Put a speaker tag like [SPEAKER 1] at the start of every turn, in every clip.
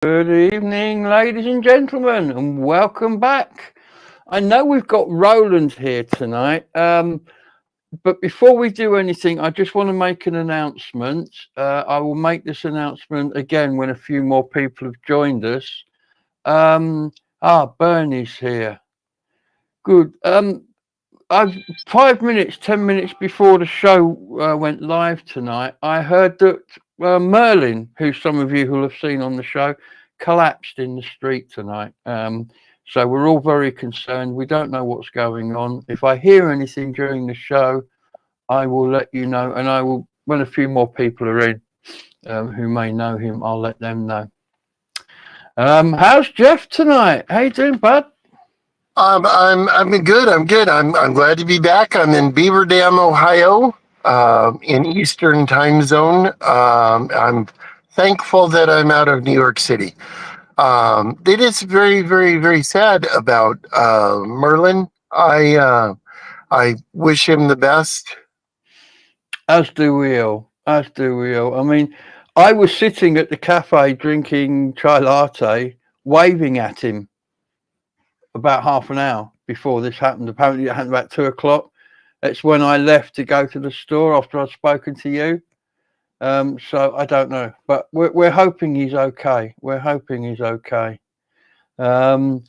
[SPEAKER 1] Good evening, ladies and gentlemen, and welcome back. I know we've got Roland here tonight, but before we do anything, I just want to make an announcement. I will make this announcement again when a few more people have joined us. Bernie's here. Good. I've 5 minutes, 10 minutes before the show went live tonight. I heard that Merlin, who some of you will have seen on the show, collapsed in the street tonight. So we're all very concerned. We don't know what's going on. If I hear anything during the show, I will let you know. And I will, when a few more people are in who may know him, I'll let them know. How's Jeff tonight? How you doing, bud?
[SPEAKER 2] I'm good. I'm good. I'm glad to be back. I'm in Beaver Dam, Ohio, in Eastern Time Zone. I'm thankful that I'm out of New York City. It is very, very, very sad about Merlin. I wish him the best.
[SPEAKER 1] As do we all. As do we all. I mean, I was sitting at the cafe drinking chai latte, waving at him about half an hour before this happened. Apparently, it happened about 2 o'clock. That's when I left to go to the store after I'd spoken to you. So I don't know, but we're hoping he's okay. We're hoping he's okay. So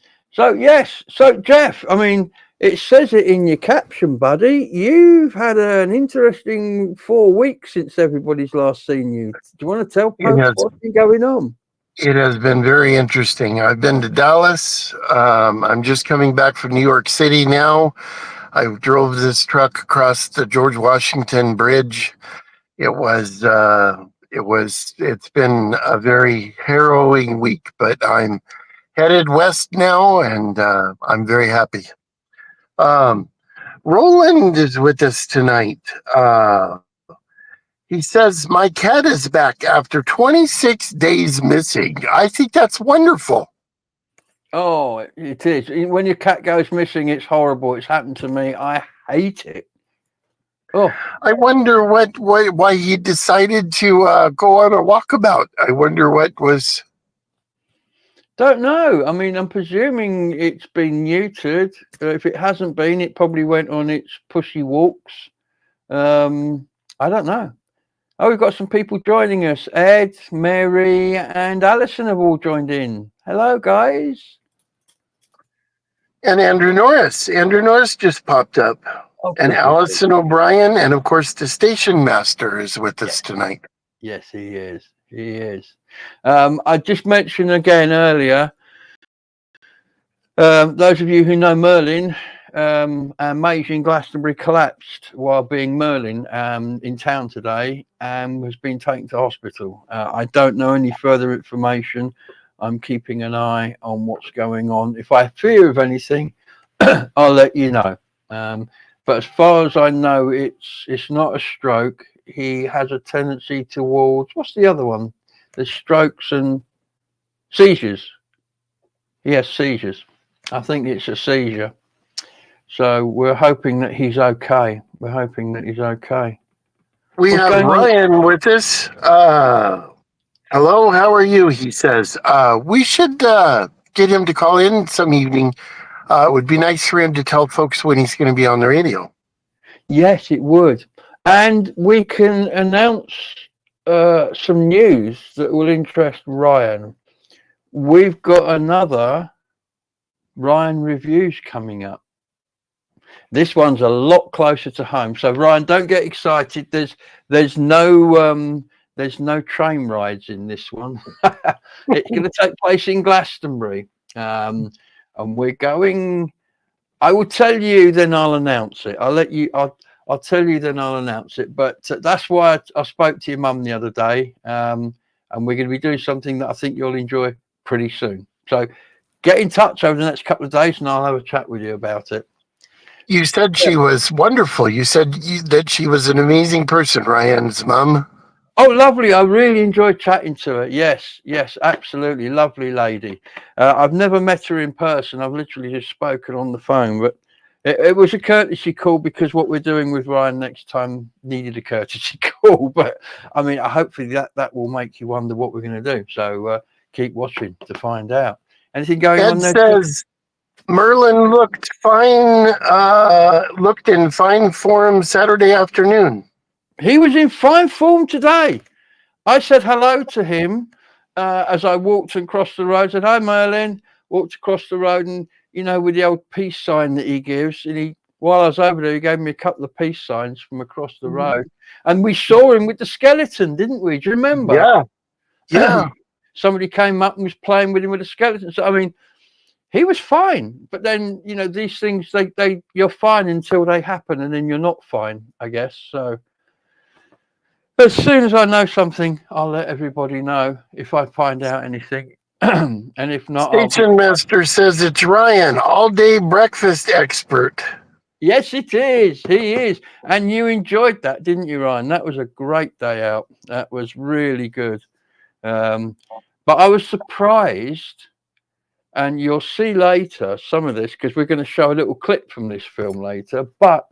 [SPEAKER 1] yes, so Jeff, I mean, it says it in your caption, buddy. You've had an interesting 4 weeks since everybody's last seen you. Do you want to tell folks what's been going on?
[SPEAKER 2] It has been very interesting. I've been to Dallas. I'm just coming back from New York City now. I drove this truck across the George Washington Bridge. It's been a very harrowing week, but I'm headed west now, and I'm very happy. Roland is with us tonight. He says, my cat is back after 26 days missing. I think that's wonderful.
[SPEAKER 1] Oh, it is. When your cat goes missing, it's horrible. It's happened to me. I hate it.
[SPEAKER 2] Oh, I wonder why he decided to go on a walkabout. I wonder what was.
[SPEAKER 1] Don't know. I mean, I'm presuming it's been neutered. If it hasn't been, it probably went on its pushy walks. I don't know. Oh, we've got some people joining us. Ed, Mary, and Alison have all joined in. Hello, guys.
[SPEAKER 2] And Andrew Norris. Andrew Norris just popped up. Okay. And Alison O'Brien, and of course, the station master is with us tonight.
[SPEAKER 1] Yes, he is. He is. I just mentioned again earlier, those of you who know Merlin, our mage in Glastonbury collapsed while being Merlin in town today and has been taken to hospital. I don't know any further information. I'm keeping an eye on what's going on. If I fear of anything, I'll let you know. But as far as I know, it's not a stroke. He has a tendency towards, what's the other one? There's strokes and seizures. He has seizures. I think it's a seizure. So we're hoping that he's okay. We're hoping that he's okay.
[SPEAKER 2] We have Ryan with us. Hello, how are you? He says. We should get him to call in some evening. It would be nice for him to tell folks when he's going to be on the radio.
[SPEAKER 1] Yes, it would. And we can announce some news that will interest Ryan. We've got another Ryan Reviews coming up. This one's a lot closer to home. So Ryan, don't get excited. There's no train rides in this one. It's going to take place in Glastonbury. And we're going, I will tell you, then I'll announce it. I'll tell you, then I'll announce it. But that's why I spoke to your mum the other day. And we're going to be doing something that I think you'll enjoy pretty soon. So get in touch over the next couple of days and I'll have a chat with you about it.
[SPEAKER 2] You said she was wonderful. You said that she was an amazing person, Ryan's mum.
[SPEAKER 1] Oh, lovely. I really enjoyed chatting to her. Yes, absolutely. Lovely lady. I've never met her in person. I've literally just spoken on the phone, but it was a courtesy call because what we're doing with Ryan next time needed a courtesy call. But I mean, hopefully that will make you wonder what we're going to do. So keep watching to find out. Anything going
[SPEAKER 2] Ed
[SPEAKER 1] on there?
[SPEAKER 2] says Merlin looked in fine form Saturday afternoon.
[SPEAKER 1] He was in fine form today. I said hello to him as I walked across the road. Said, "Hi, Merlin." Walked across the road, and with the old peace sign that he gives. And while I was over there, he gave me a couple of peace signs from across the road. And we saw him with the skeleton, didn't we? Do you remember?
[SPEAKER 2] Yeah. Yeah.
[SPEAKER 1] Somebody came up and was playing with him with a skeleton. So I mean, he was fine. But then these things, they you're fine until they happen, and then you're not fine, I guess. So. As soon as I know something, I'll let everybody know if I find out anything. And if not,
[SPEAKER 2] Station Master says it's Ryan, all-day breakfast expert.
[SPEAKER 1] Yes, it is. He is. And you enjoyed that, didn't you, Ryan? That was a great day out. That was really good. But I was surprised, and you'll see later some of this, because we're going to show a little clip from this film later. But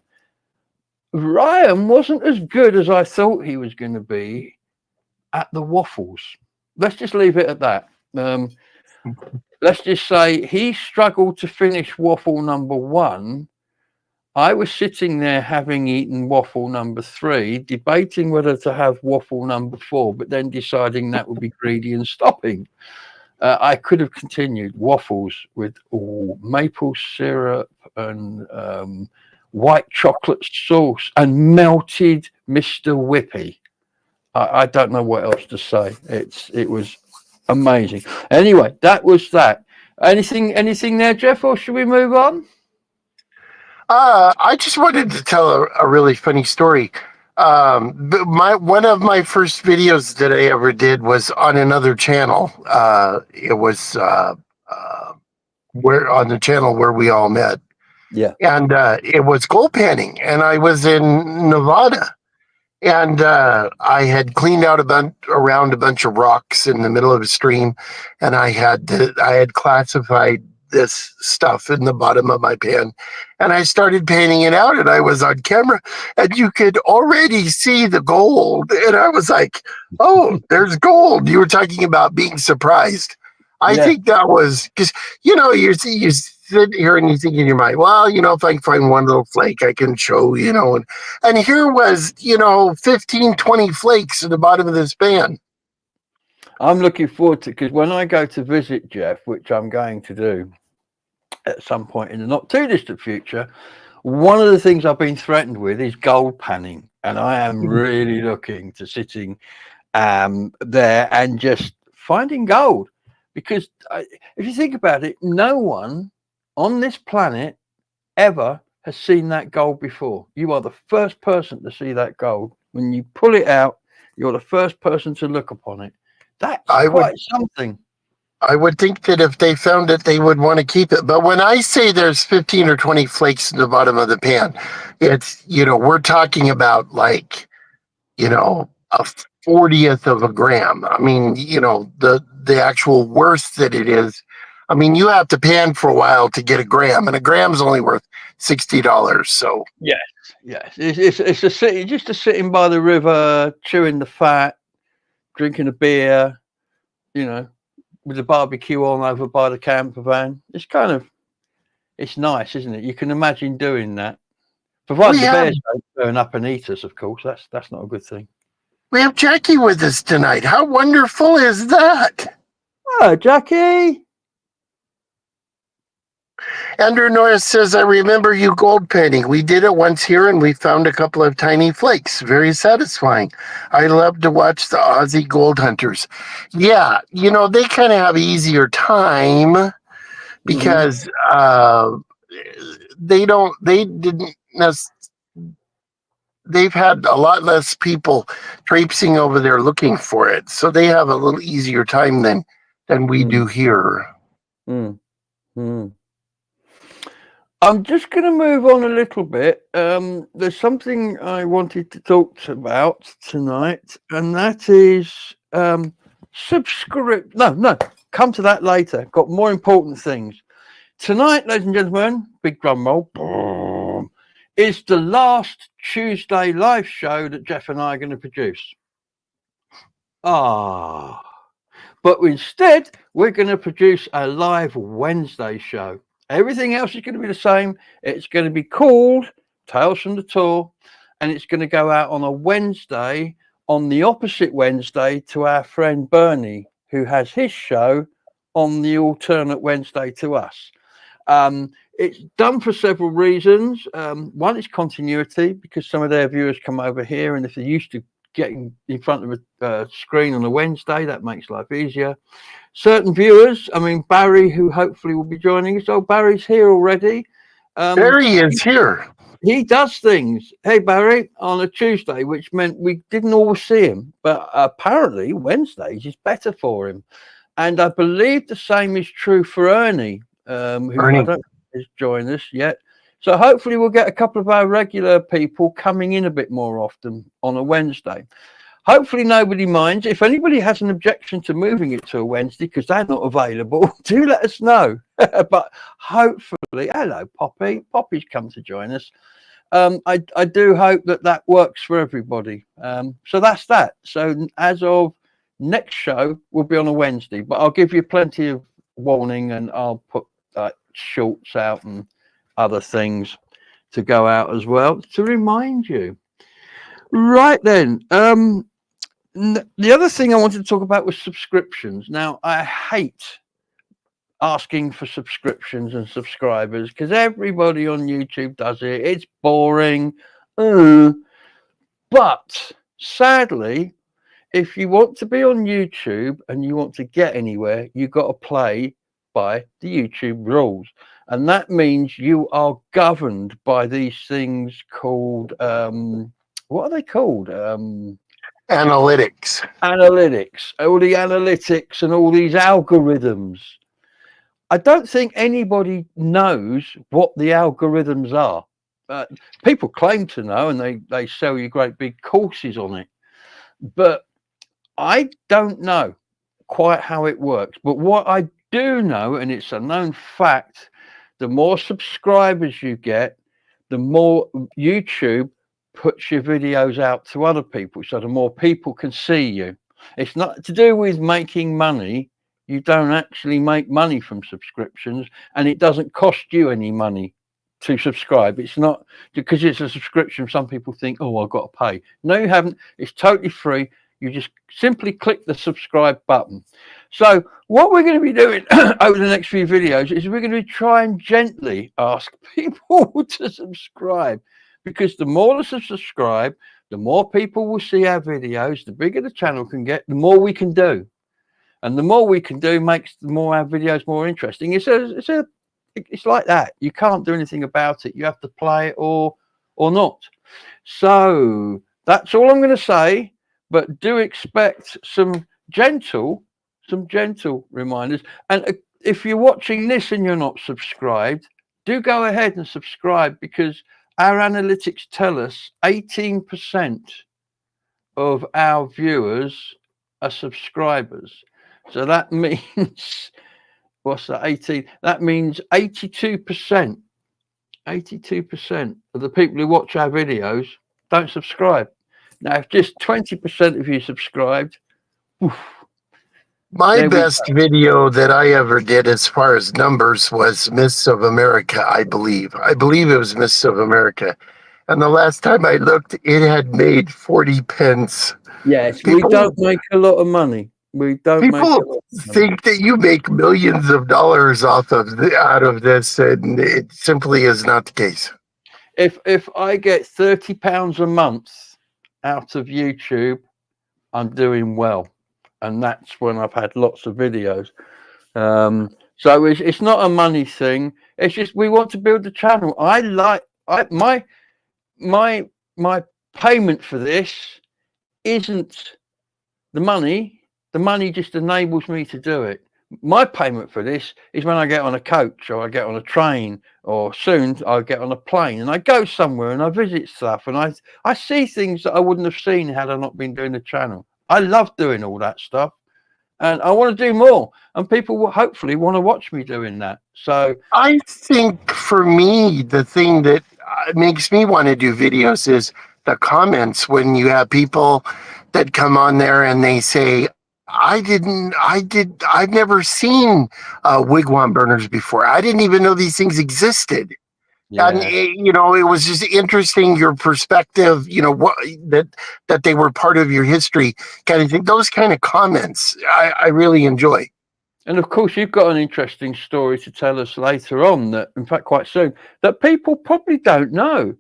[SPEAKER 1] Ryan wasn't as good as I thought he was going to be at the waffles. Let's just leave it at that. Let's just say he struggled to finish waffle number 1. I was sitting there having eaten waffle number 3, debating whether to have waffle number 4, but then deciding that would be greedy and stopping. I could have continued waffles with maple syrup and white chocolate sauce and melted Mr. Whippy. I don't know what else to say. It was amazing. Anyway, that was that. Anything there, Jeff, or should we move on?
[SPEAKER 2] I just wanted to tell a really funny story. One of my first videos that I ever did was on another channel. It was where on the channel where we all met.
[SPEAKER 1] Yeah.
[SPEAKER 2] And it was gold panning, and I was in Nevada, and I had cleaned out around a bunch of rocks in the middle of a stream, and I had classified this stuff in the bottom of my pan, and I started painting it out, and I was on camera, and you could already see the gold, and I was like, "Oh, there's gold." You were talking about being surprised. I think that was because you sit here and you think in your mind, well, if I can find one little flake, I can show, and here was 15, 20 flakes at the bottom of this pan.
[SPEAKER 1] I'm looking forward to, because when I go to visit Jeff, which I'm going to do at some point in the not too distant future, one of the things I've been threatened with is gold panning, and I am really looking to sitting there and just finding gold, because if you think about it, no one on this planet ever has seen that gold before. You are the first person to see that gold. When you pull it out, you're the first person to look upon it. That's quite something.
[SPEAKER 2] I would think that if they found it, they would want to keep it. But when I say there's 15 or 20 flakes in the bottom of the pan, it's, we're talking about like, a 40th of a gram. I mean, the actual worth that it is. I mean, you have to pan for a while to get a gram, and a gram's only worth $60. So
[SPEAKER 1] yes, it's just sitting by the river, chewing the fat, drinking a beer, with the barbecue on over by the camper van. It's nice, isn't it? You can imagine doing that. Provided the bears don't turn up and eat us, of course. That's not a good thing.
[SPEAKER 2] We have Jackie with us tonight. How wonderful is that?
[SPEAKER 1] Oh, Jackie.
[SPEAKER 2] Andrew Norris says, I remember you gold panning. We did it once here, and we found a couple of tiny flakes. Very satisfying. I love to watch the Aussie gold hunters. Yeah, they kind of have an easier time because they've had a lot less people traipsing over there looking for it. So they have a little easier time than we do here.
[SPEAKER 1] I'm just going to move on a little bit. There's something I wanted to talk about tonight, and that is subscribe. No, come to that later. Got more important things. Tonight, ladies and gentlemen, big drum roll, boom, is the last Tuesday live show that Jeff and I are going to produce. But instead, we're going to produce a live Wednesday show. Everything else is going to be the same. It's going to be called Tales from the Tour, and it's going to go out on a Wednesday, on the opposite Wednesday to our friend Bernie, who has his show on the alternate Wednesday to us. It's done for several reasons. One is continuity, because some of their viewers come over here, and if they're used to getting in front of a screen on a Wednesday, that makes life easier. Certain viewers, I mean, Barry, who hopefully will be joining us. Oh, Barry's here already.
[SPEAKER 2] Barry is here.
[SPEAKER 1] He does things. Hey, Barry, on a Tuesday, which meant we didn't always see him, but apparently Wednesdays is better for him. And I believe the same is true for Ernie, who I don't think has joined us yet. So hopefully we'll get a couple of our regular people coming in a bit more often on a Wednesday. Hopefully nobody minds. If anybody has an objection to moving it to a Wednesday because they're not available, do let us know. But hopefully, hello, Poppy. Poppy's come to join us. I do hope that works for everybody. So that's that. So as of next show, we'll be on a Wednesday, but I'll give you plenty of warning, and I'll put shorts out and other things to go out as well to remind you. Right then, the other thing I wanted to talk about was subscriptions. Now, I hate asking for subscriptions and subscribers because everybody on YouTube does it. It's boring. But sadly, if you want to be on YouTube and you want to get anywhere, you've got to play by the YouTube rules. And that means you are governed by these things called, what are they called?
[SPEAKER 2] Analytics.
[SPEAKER 1] Analytics. All the analytics and all these algorithms. I don't think anybody knows what the algorithms are. People claim to know, and they sell you great big courses on it. But I don't know quite how it works. But what I do know, and it's a known fact, the more subscribers you get, the more YouTube puts your videos out to other people, so the more people can see you. It's not to do with making money. You don't actually make money from subscriptions, and it doesn't cost you any money to subscribe. It's not because it's a subscription. Some people think, oh, I've got to pay. No, you haven't. It's totally free. You just simply click the subscribe button. So what we're going to be doing over the next few videos is we're going to try and gently ask people to subscribe, because the more they subscribe, the more people will see our videos, the bigger the channel can get, the more we can do. And the more we can do makes the more our videos more interesting. It's like that. You can't do anything about it. You have to play it or not. So that's all I'm going to say. But do expect some gentle reminders. And if you're watching this and you're not subscribed, do go ahead and subscribe, because our analytics tell us 18% of our viewers are subscribers. So that means, what's that, 18? That means 82% of the people who watch our videos don't subscribe. Now, if just 20% of you subscribed, oof,
[SPEAKER 2] my best video that I ever did as far as numbers was Miss of America, I believe. I believe it was Miss of America. And the last time I looked, it had made 40 pence.
[SPEAKER 1] Yes, we don't make a lot of money. We don't make a lot of money.
[SPEAKER 2] People think that you make millions of dollars out of this, and it simply is not the case.
[SPEAKER 1] If I get £30 a month out of YouTube, I'm doing well, and that's when I've had lots of videos. So it's not a money thing. It's just we want to build the channel. My payment for this isn't the money. The money just enables me to do it. My payment for this is when I get on a coach, or I get on a train, or soon I get on a plane and I go somewhere and I visit stuff, and I see things that I wouldn't have seen had I not been doing the channel. I love doing all that stuff, and I want to do more, and people will hopefully want to watch me doing that. So
[SPEAKER 2] I think for me, the thing that makes me want to do videos is the comments, when you have people that come on there and they say, I've never seen wigwam burners before. I didn't even know these things existed. And
[SPEAKER 1] Yeah.
[SPEAKER 2] it was just interesting your perspective. What that they were part of your history, kind of thing. Those kind of comments, I really enjoy.
[SPEAKER 1] And of course, you've got an interesting story to tell us later on that, in fact, quite soon, that people probably don't know.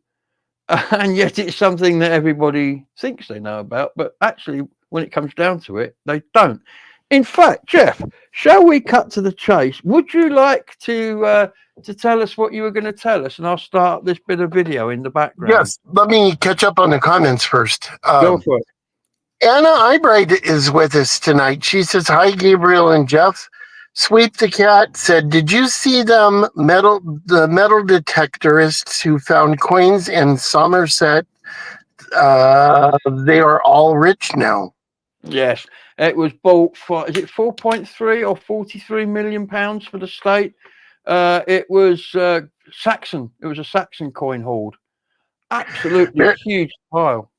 [SPEAKER 1] And yet it's something that everybody thinks they know about. But actually, when it comes down to it, they don't. In fact, Jeff, shall we cut to the chase? Would you like to tell us what you were going to tell us? And I'll start this bit of video in the background.
[SPEAKER 2] Yes, let me catch up on the comments first.
[SPEAKER 1] Go for it.
[SPEAKER 2] Anna Eyebright is with us tonight. She says, "Hi, Gabriel and Jeff." Sweep the Cat said, "Did you see the metal detectorists who found coins in Somerset? They are all rich now."
[SPEAKER 1] Yes, it was bought for, is it 4.3 or 43 million pounds for the state? It was Saxon. It was a Saxon coin hoard. Absolutely huge pile.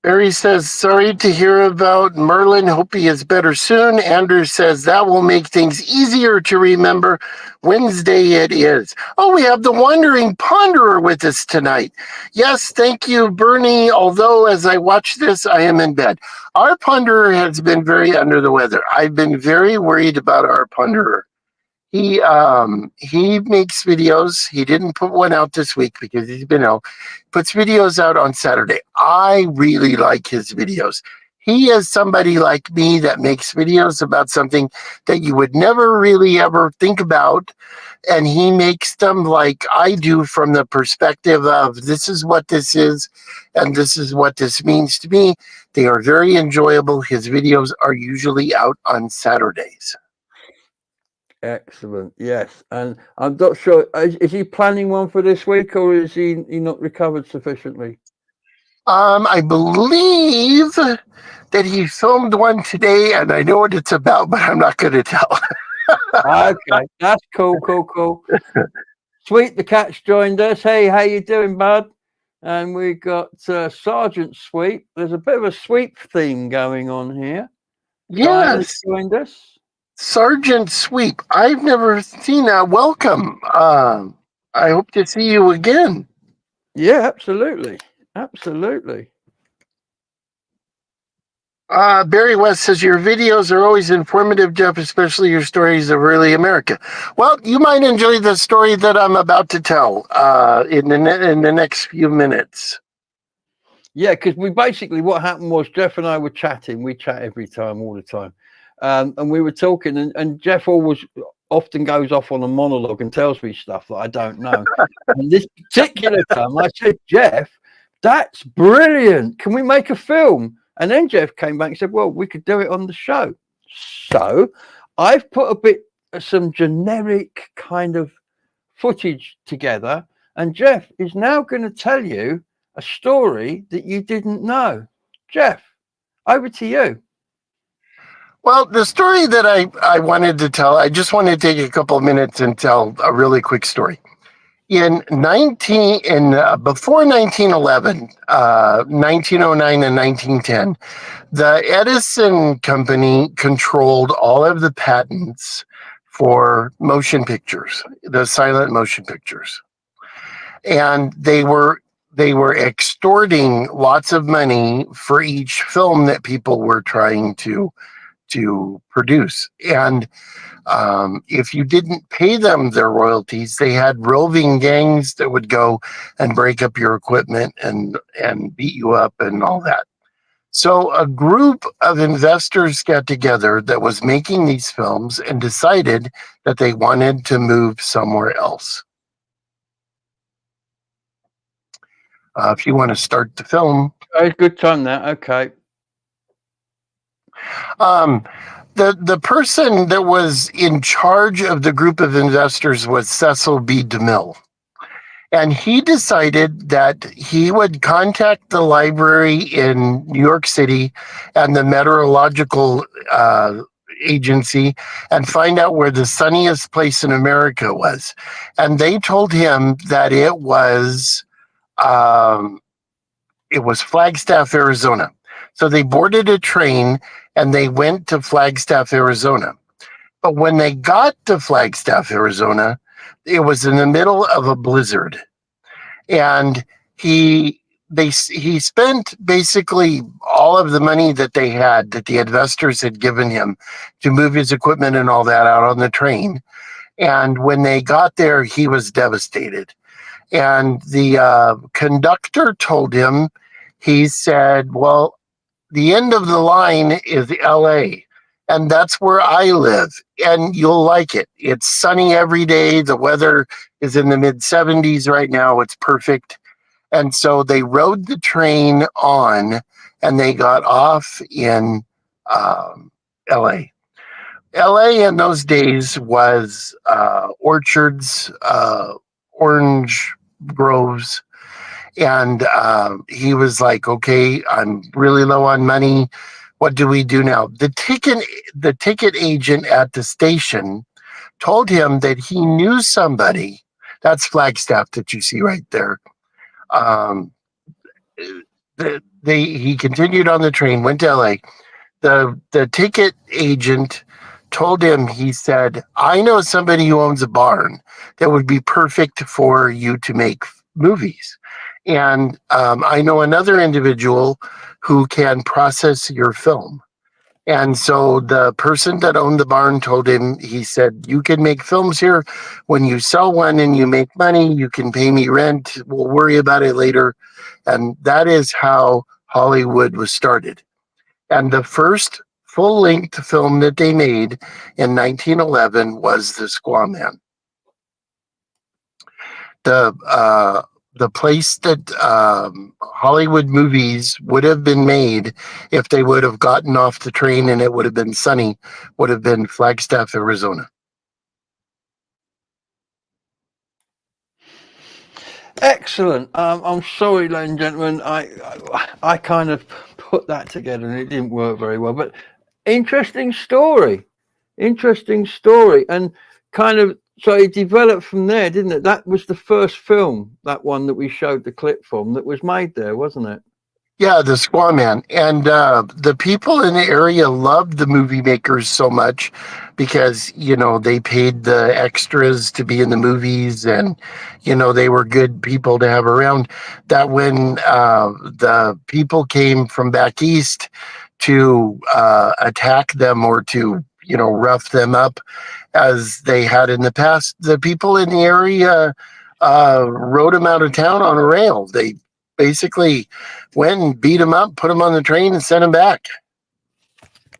[SPEAKER 2] Barry says, "Sorry to hear about Merlin. Hope he is better soon." Andrew says, "That will make things easier to remember. Wednesday it is." Oh, we have the Wandering Ponderer with us tonight. Yes, thank you, Bernie. Although as I watch this, I am in bed. Our Ponderer has been very under the weather. I've been very worried about our Ponderer. He makes videos. He didn't put one out this week because he's been ill. Puts videos out on Saturday. I really like his videos. He is somebody like me that makes videos about something that you would never really ever think about. And he makes them like I do from the perspective of this is what this is and this is what this means to me. They are very enjoyable. His videos are usually out on Saturdays.
[SPEAKER 1] Excellent. Yes, and I'm not sure. Is he planning one for this week, or is he not recovered sufficiently?
[SPEAKER 2] I believe that he filmed one today, and I know what it's about, but I'm not going to tell.
[SPEAKER 1] Okay, that's cool. Sweet the Cat's joined us. Hey, how you doing, bud? And we got Sergeant Sweep. There's a bit of a sweep theme going on here.
[SPEAKER 2] Yes,
[SPEAKER 1] joined us.
[SPEAKER 2] Sergeant Sweep. I've never seen that. Welcome. I hope to see you again.
[SPEAKER 1] Yeah, absolutely.
[SPEAKER 2] Barry West says your videos are always informative, Jeff, especially your stories of early America. Well, you might enjoy the story that I'm about to tell in the next few minutes.
[SPEAKER 1] Yeah, because what happened was Jeff and I were chatting. We chat every time, all the time. And we were talking, and Jeff often goes off on a monologue and tells me stuff that I don't know. And this particular time, I said, "Jeff, that's brilliant. Can we make a film?" And then Jeff came back and said, "Well, we could do it on the show." So I've put some generic kind of footage together, and Jeff is now going to tell you a story that you didn't know. Jeff, over to you.
[SPEAKER 2] Well, the story that I wanted to tell, I just want to take a couple of minutes and tell a really quick story. Before 1911, 1909 and 1910, the Edison Company controlled all of the patents for motion pictures, the silent motion pictures. And they were extorting lots of money for each film that people were trying to produce. And if you didn't pay them their royalties, they had roving gangs that would go and break up your equipment and beat you up and all that. So a group of investors got together that was making these films and decided that they wanted to move somewhere else. If you want to start the film.
[SPEAKER 1] Good time now. Okay.
[SPEAKER 2] The person that was in charge of the group of investors was Cecil B. DeMille. And he decided that he would contact the library in New York City and the meteorological agency and find out where the sunniest place in America was. And they told him that it was Flagstaff, Arizona. So they boarded a train and they went to Flagstaff, Arizona. But when they got to Flagstaff, Arizona, it was in the middle of a blizzard. And he spent basically all of the money that they had, that the investors had given him to move his equipment and all that out on the train. And when they got there, he was devastated. And the conductor told him, he said, well, the end of the line is LA. And that's where I live. And you'll like it. It's sunny every day. The weather is in the mid 70s right now. It's perfect. And so they rode the train on and they got off in LA. LA in those days was orchards, orange groves. And he was like, okay, I'm really low on money. What do we do now? The ticket agent at the station told him that he knew somebody. That's Flagstaff that you see right there. He continued on the train, went to LA. The ticket agent told him, he said, I know somebody who owns a barn that would be perfect for you to make movies. And I know another individual who can process your film. And so the person that owned the barn told him, he said, you can make films here. When you sell one and you make money, you can pay me rent. We'll worry about it later. And that is how Hollywood was started. And the first full-length film that they made in 1911 was The Squaw Man. The place that Hollywood movies would have been made if they would have gotten off the train and it would have been sunny, would have been Flagstaff, Arizona.
[SPEAKER 1] Excellent. I'm sorry, ladies and gentlemen, I kind of put that together and it didn't work very well, but interesting story, and kind of, so it developed from there, didn't it? That was the first film, that one that we showed the clip from, that was made there, wasn't it?
[SPEAKER 2] Yeah, The Squaw Man. And the people in the area loved the movie makers so much because, you know, they paid the extras to be in the movies and, you know, they were good people to have around, that when the people came from back east to attack them or to, you know, rough them up as they had in the past, the people in the area rode them out of town on a rail. They basically went and beat them up, put them on the train and sent them back.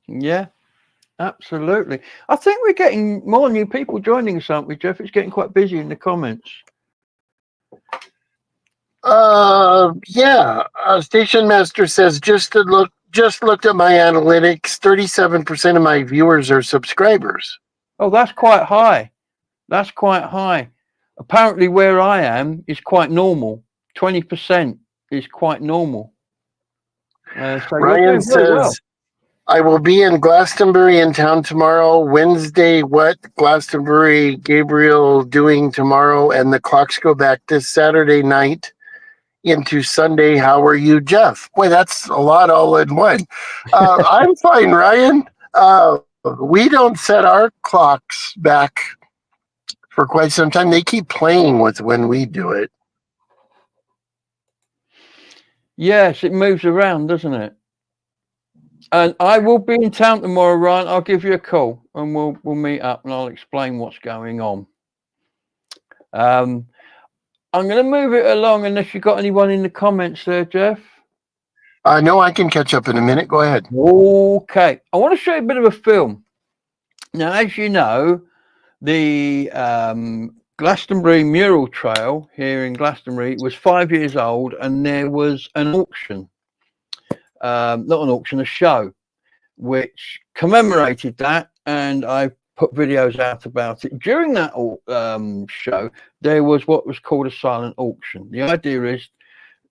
[SPEAKER 1] Yeah, absolutely. I think we're getting more new people joining us, aren't we, Jeff? It's getting quite busy in the comments.
[SPEAKER 2] Yeah. Station Master says, just looked at my analytics. 37% of my viewers are subscribers.
[SPEAKER 1] Oh, that's quite high. That's quite high. Apparently where I am is quite normal. 20% is quite normal. So
[SPEAKER 2] Ryan says, well. I will be in Glastonbury in town tomorrow. Wednesday, what Glastonbury Gabriel doing tomorrow? And the clocks go back this Saturday night into Sunday. How are you, Jeff? Boy, that's a lot all in one. I'm fine, Ryan. We don't set our clocks back for quite some time. They keep playing with when we do it.
[SPEAKER 1] Yes, it moves around, doesn't it? And I will be in town tomorrow, Ryan. I'll give you a call and we'll meet up and I'll explain what's going on. I'm going to move it along unless you've got anyone in the comments there, Jeff.
[SPEAKER 2] No, I can catch up in a minute. Go ahead.
[SPEAKER 1] Okay. I want to show you a bit of a film. Now, as you know, the Glastonbury Mural Trail here in Glastonbury was 5 years old, and there was an auction, not an auction, a show, which commemorated that, and I put videos out about it. During that show, there was what was called a silent auction. The idea is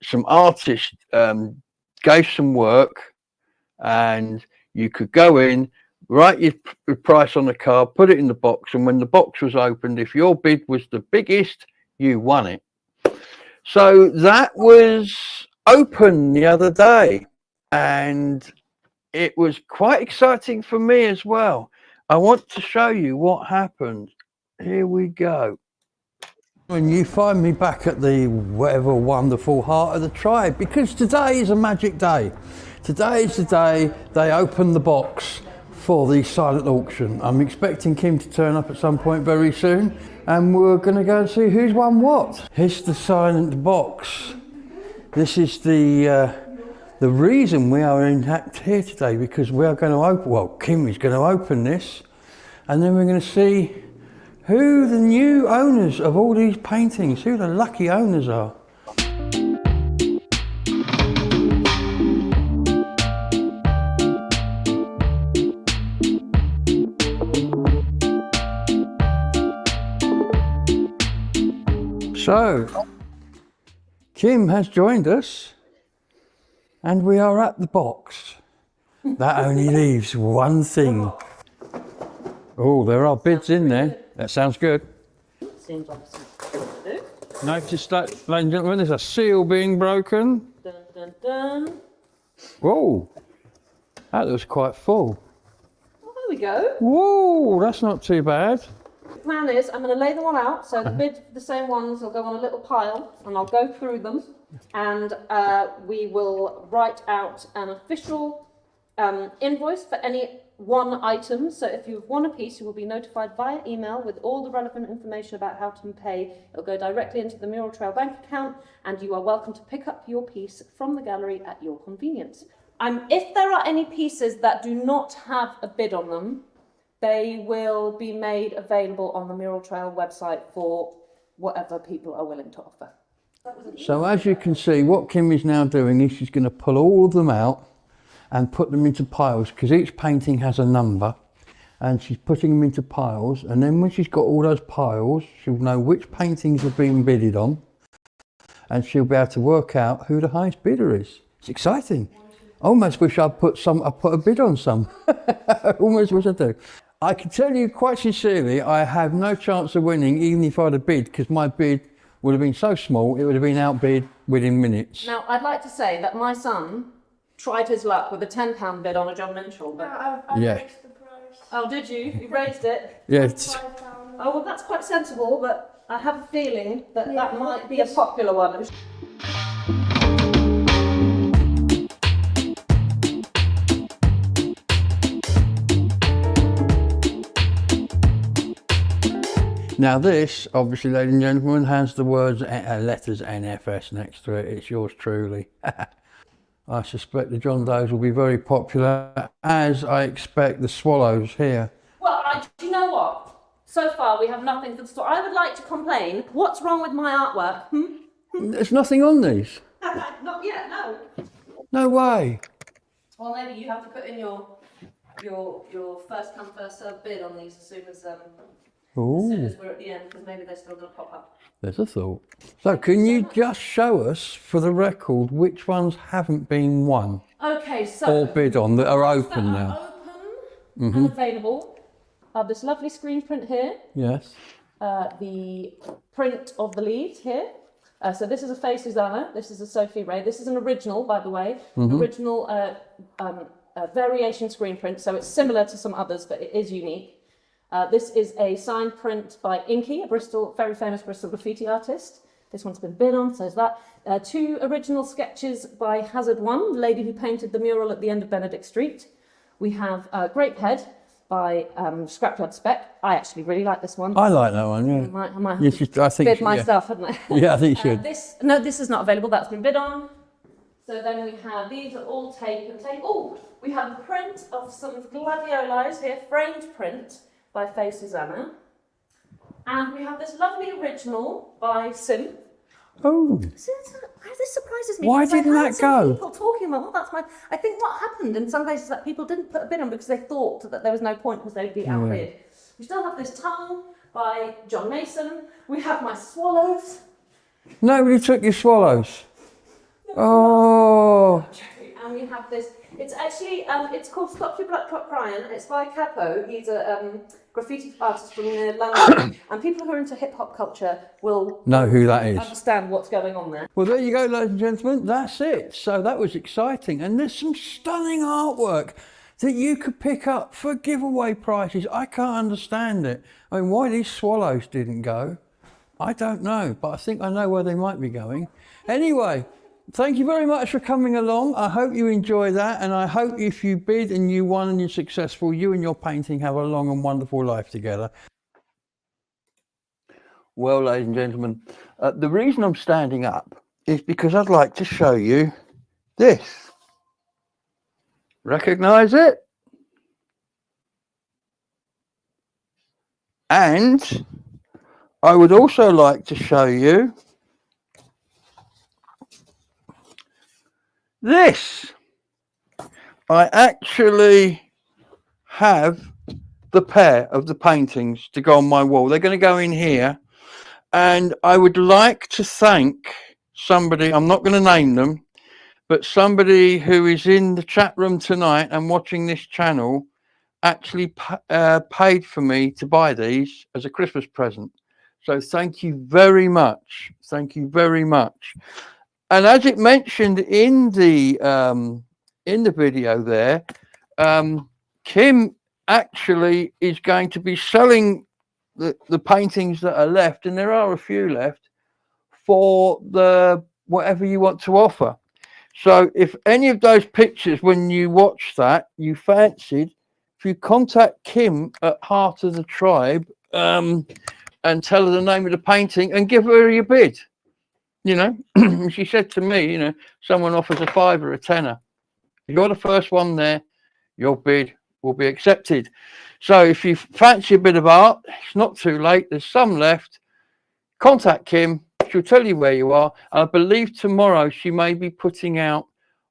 [SPEAKER 1] some artists gave some work, and you could go in, write your price on the card, put it in the box, and when the box was opened, if your bid was the biggest, you won it. So that was open the other day, and it was quite exciting for me as well. I want to show you what happened. Here we go. When you find me back at the whatever wonderful Heart of the Tribe, because today is a magic day. Today is the day they open the box for the silent auction. I'm expecting Kim to turn up at some point very soon, and we're going to go and see who's won what. Here's the silent box. This is the reason we are in fact here today, because we are going to open, well, Kim is going to open this, and then we're going to see who the new owners of all these paintings, who the lucky owners are. So, Kim has joined us, and we are at the box. That only leaves one thing. Oh, there are bids in there. That sounds good.
[SPEAKER 3] Seems like something to do.
[SPEAKER 1] Notice that, ladies and gentlemen, there's a seal being broken.
[SPEAKER 3] Dun, dun, dun.
[SPEAKER 1] Whoa, that looks quite full.
[SPEAKER 3] Oh, there we go.
[SPEAKER 1] Whoa, that's not too bad.
[SPEAKER 3] The plan is I'm going to lay them all out. So the same ones will go on a little pile, and I'll go through them, and we will write out an official invoice for any one item. So if you've won a piece, you will be notified via email with all the relevant information about how to pay. It'll go directly into the Mural Trail bank account, and you are welcome to pick up your piece from the gallery at your convenience. If there are any pieces that do not have a bid on them, they will be made available on the Mural Trail website for whatever people are willing to offer.
[SPEAKER 1] So as you can see, what Kim is now doing is she's going to pull all of them out and put them into piles, because each painting has a number, and she's putting them into piles, and then when she's got all those piles, she'll know which paintings are being bidded on, and she'll be able to work out who the highest bidder is. It's exciting. I almost wish I'd put a bid on some. I almost wish I do. I can tell you quite sincerely, I have no chance of winning even if I'd have bid, because my bid would have been so small, it would have been outbid within minutes.
[SPEAKER 3] Now, I'd like to say that my son tried his luck with a £10 bid on a John Minchell, but...
[SPEAKER 4] I
[SPEAKER 1] Yeah.
[SPEAKER 4] raised the price.
[SPEAKER 3] Oh, did you? You raised it?
[SPEAKER 1] Yeah,
[SPEAKER 4] £5.
[SPEAKER 3] Oh, well, that's quite sensible, but I have a feeling that that might be a popular one.
[SPEAKER 1] now this, obviously, ladies and gentlemen, has the words letters NFS next to it. It's yours truly. I suspect the John Does will be very popular, as I expect the Swallows here.
[SPEAKER 3] Well, do you know what? So far, we have nothing for the store. I would like to complain. What's wrong with my artwork?
[SPEAKER 1] There's nothing on these.
[SPEAKER 3] Not yet, no.
[SPEAKER 1] No way.
[SPEAKER 3] Well, maybe you have to put in your first come first served bid on these as soon as
[SPEAKER 1] Ooh,
[SPEAKER 3] we're at the end, because maybe they're still going to pop up.
[SPEAKER 1] there's a thought. So can you just show us, for the record, which ones haven't been won
[SPEAKER 3] Okay, so
[SPEAKER 1] or bid on that are open
[SPEAKER 3] that
[SPEAKER 1] now?
[SPEAKER 3] are open and available are this lovely screen print here,
[SPEAKER 1] Yes.
[SPEAKER 3] the print of the leaves here. So this is a Faye Susanna, this is a Sophie Ray. This is an original, by the way, original variation screen print. So it's similar to some others, but it is unique. This is a signed print by Inky, a very famous Bristol graffiti artist. This one's been bid on, so is that. Two original sketches by Hazard One, the lady who painted the mural at the end of Benedict Street. We have Grape Head by Scrapyard Spec. I actually really like this one.
[SPEAKER 1] I like that one, yeah.
[SPEAKER 3] I might
[SPEAKER 1] You
[SPEAKER 3] have
[SPEAKER 1] should,
[SPEAKER 3] to
[SPEAKER 1] I think
[SPEAKER 3] bid
[SPEAKER 1] you-
[SPEAKER 3] my
[SPEAKER 1] yeah.
[SPEAKER 3] stuff, hadn't I?
[SPEAKER 1] Yeah, I think you should.
[SPEAKER 3] This is not available, that's been bid on. So then we have, these are all tape. Oh, we have a print of some gladiolis here, framed print by Faye Susanna. And we have this lovely original by Sim.
[SPEAKER 1] Oh,
[SPEAKER 3] This surprises me.
[SPEAKER 1] Why
[SPEAKER 3] because I
[SPEAKER 1] didn't
[SPEAKER 3] heard
[SPEAKER 1] that
[SPEAKER 3] some
[SPEAKER 1] go?
[SPEAKER 3] People talking about, well, that's my. I think what happened in some cases that people didn't put a bid on because they thought that there was no point because they'd be outbid. We still have this tongue by John Mason. We have my swallows.
[SPEAKER 1] nobody took your Swallows. Oh,
[SPEAKER 3] And we have this It's actually, it's called Stop Your Black Clock Crying. It's by Capo. He's a graffiti artist from London. And people who are into hip hop culture will
[SPEAKER 1] Know who that is.
[SPEAKER 3] understand what's going on there.
[SPEAKER 1] Well, there you go, ladies and gentlemen. That's it. So that was exciting. And there's some stunning artwork that you could pick up for giveaway prices. I can't understand it. I mean, why these swallows didn't go, I don't know. But I think I know where they might be going. Anyway, thank you very much for coming along. I hope you enjoy that. And I hope if you bid and you won and you're successful, you and your painting have a long and wonderful life together. Well, ladies and gentlemen, the reason I'm standing up is because I'd like to show you this. Recognize it? And I would also like to show you this. I actually have the pair of the paintings to go on my wall. They're going to go in here. And I would like to thank somebody, I'm not going to name them, but somebody who is in the chat room tonight and watching this channel actually paid for me to buy these as a Christmas present. So thank you very much. Thank you very much. And as it mentioned in the video there, Kim actually is going to be selling the paintings that are left, and there are a few left, for the whatever you want to offer. So if any of those pictures, when you watch that, you fancied, if you contact Kim at Heart of the Tribe and tell her the name of the painting and give her your bid, you know, she said to me, you know, someone offers a £5 or a £10. You're the first one there, your bid will be accepted. So if you fancy a bit of art, it's not too late. There's some left. Contact Kim. She'll tell you where you are. And I believe tomorrow she may be putting out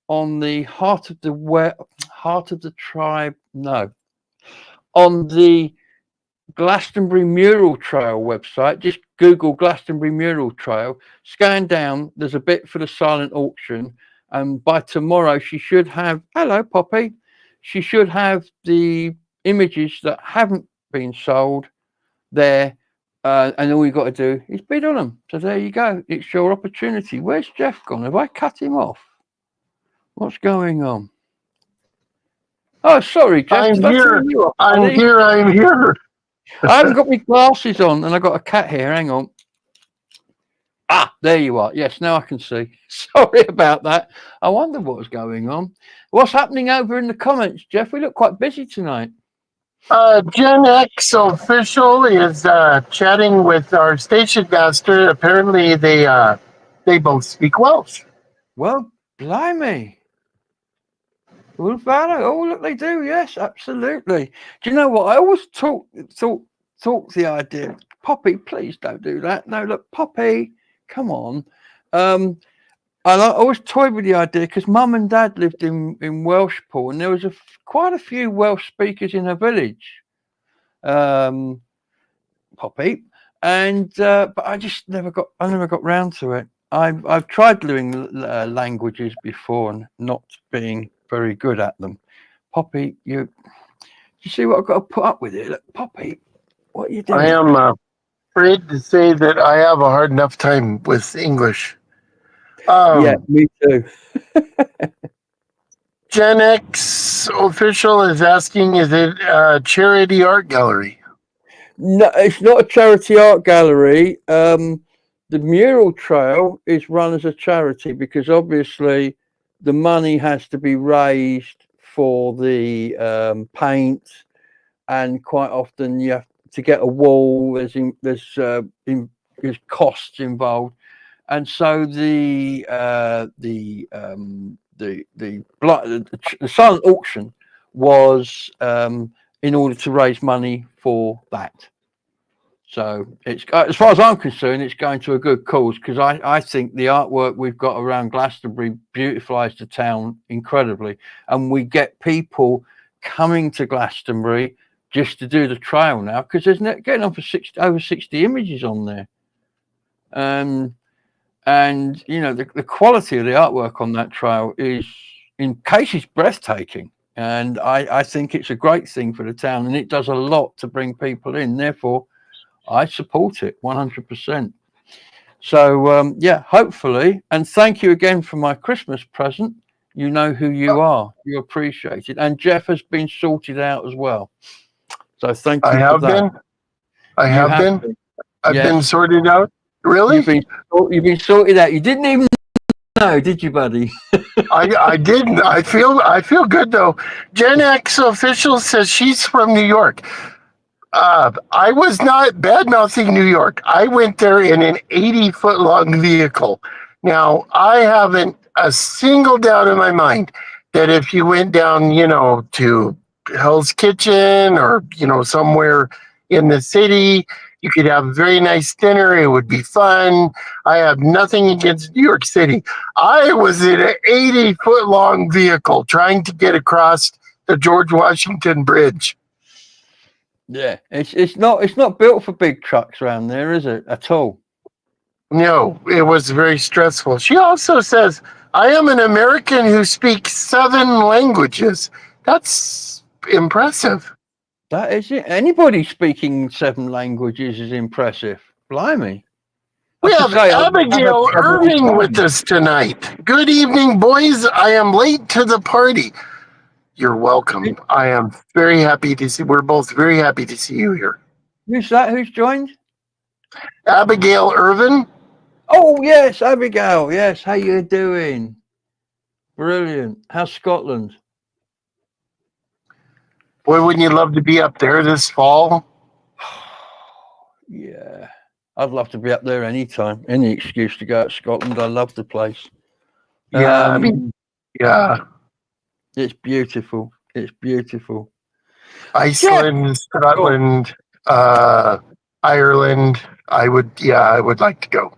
[SPEAKER 1] on the Heart of the Tribe. No, on the Glastonbury Mural Trail website. Just Google Glastonbury Mural Trail. Scan down. There's a bit for the silent auction. And by tomorrow she should have. Hello, Poppy. She should have the images that haven't been sold there, and all you got to do is bid on them. So there you go. It's your opportunity. Where's Jeff gone? Have I cut him off? What's going on? Oh, sorry, Jeff.
[SPEAKER 2] I'm here. I'm here.
[SPEAKER 1] I haven't got my glasses on, and I've got a cat here. Hang on. Ah, there you are. Yes, now I can see. Sorry about that. I wonder what was going on. What's happening over in the comments, Jeff? We look quite busy tonight.
[SPEAKER 2] Gen X official is chatting with our station master. Apparently, they both speak Welsh.
[SPEAKER 1] Well, blimey. Well, oh, look, they do. Yes, absolutely. Do you know what? I always thought the idea, Poppy, please don't do that. No, look, Poppy, come on. I always toyed with the idea because Mum and Dad lived in Welshpool, and there was quite a few Welsh speakers in her village, Poppy, and but I just never got round to it. I've tried doing languages before and not being very good at them. Poppy, you see what I've got to put up with it? Look, Poppy, what are you doing?
[SPEAKER 2] I am afraid to say that I have a hard enough time with English.
[SPEAKER 1] Yeah, me too.
[SPEAKER 2] Gen X official is asking, is it a charity art gallery?
[SPEAKER 1] No, it's not a charity art gallery. The Mural Trail is run as a charity because obviously the money has to be raised for the paint, and quite often you have to get a wall. There's costs involved. And so the silent auction was in order to raise money for that. So it's, as far as I'm concerned, it's going to a good cause, because I think the artwork we've got around Glastonbury beautifies the town incredibly, and we get people coming to Glastonbury just to do the trail now, because there's getting on for over 60 images on there. And you know, the quality of the artwork on that trail is in cases breathtaking. And I think it's a great thing for the town, and it does a lot to bring people in. Therefore, I support it 100%. So, yeah, hopefully. And thank you again for my Christmas present. You know who you are. You appreciate it. And Jeff has been sorted out as well. So thank you
[SPEAKER 2] I
[SPEAKER 1] for
[SPEAKER 2] have
[SPEAKER 1] that.
[SPEAKER 2] been. I
[SPEAKER 1] You
[SPEAKER 2] have been. I've
[SPEAKER 1] Yes.
[SPEAKER 2] been sorted out. Really?
[SPEAKER 1] You've been sorted out. You didn't even know, did you, buddy?
[SPEAKER 2] I didn't. I feel good though. Gen X official says she's from New York. I was not bad mouthing New York. I went there in an 80-foot long vehicle. Now I haven't a single doubt in my mind that if you went down, to Hell's Kitchen or somewhere in the city, you could have a very nice dinner. It would be fun. I have nothing against New York City. I was in an 80-foot long vehicle trying to get across the George Washington Bridge.
[SPEAKER 1] Yeah, it's not built for big trucks around there, is it, at all?
[SPEAKER 2] No, it was very stressful. She also says, I am an American who speaks 7 languages. That's impressive.
[SPEAKER 1] That is it. Anybody speaking 7 languages is impressive. Blimey.
[SPEAKER 2] We have Abigail Irving with us tonight. Good evening, boys. I am late to the party. You're welcome. I am very happy to see. We're both very happy to see you here.
[SPEAKER 1] Who's that? Who's joined?
[SPEAKER 2] Abigail Irvin.
[SPEAKER 1] Oh yes, Abigail. Yes, how you doing? Brilliant. How's Scotland?
[SPEAKER 2] Boy, wouldn't you love to be up there this fall?
[SPEAKER 1] Yeah, I'd love to be up there anytime. Any excuse to go out to Scotland. I love the place.
[SPEAKER 2] Yeah, yeah.
[SPEAKER 1] It's beautiful. It's beautiful.
[SPEAKER 2] Iceland, Scotland, Ireland. I would like to go.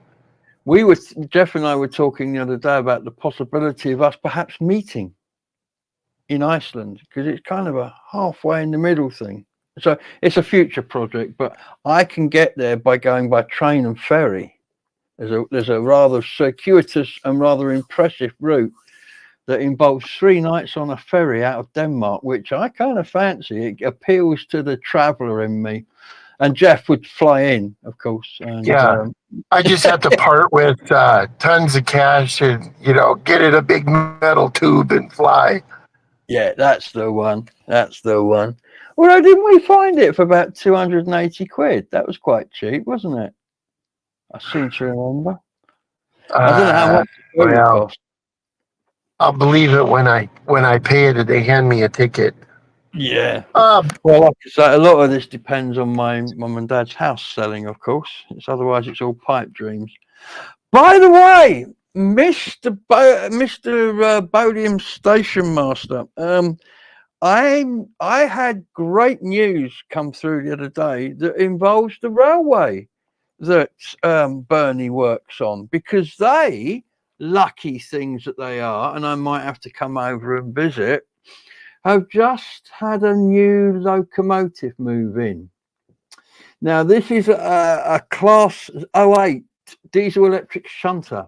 [SPEAKER 1] Jeff and I were talking the other day about the possibility of us perhaps meeting in Iceland, because it's kind of a halfway in the middle thing. So it's a future project, but I can get there by going by train and ferry. There's a rather circuitous and rather impressive route that involves 3 nights on a ferry out of Denmark, which I kind of fancy. It appeals to the traveller in me. And Jeff would fly in, of course. And,
[SPEAKER 2] I just have to part with tons of cash and, get in a big metal tube and fly.
[SPEAKER 1] Yeah, that's the one. That's the one. Although, didn't we find it for about 280 quid? That was quite cheap, wasn't it? I seem to remember. I don't know how much it cost.
[SPEAKER 2] I'll believe it when I pay it and they hand me a ticket.
[SPEAKER 1] Yeah. Well, like I say, a lot of this depends on my mum and dad's house selling, of course. Otherwise, it's all pipe dreams. By the way, Mr. Bodiam Station Master, I had great news come through the other day that involves the railway that Bernie works on, because they, lucky things that they are, and I might have to come over and visit, have just had a new locomotive move in. Now, this is a Class 08 diesel electric shunter.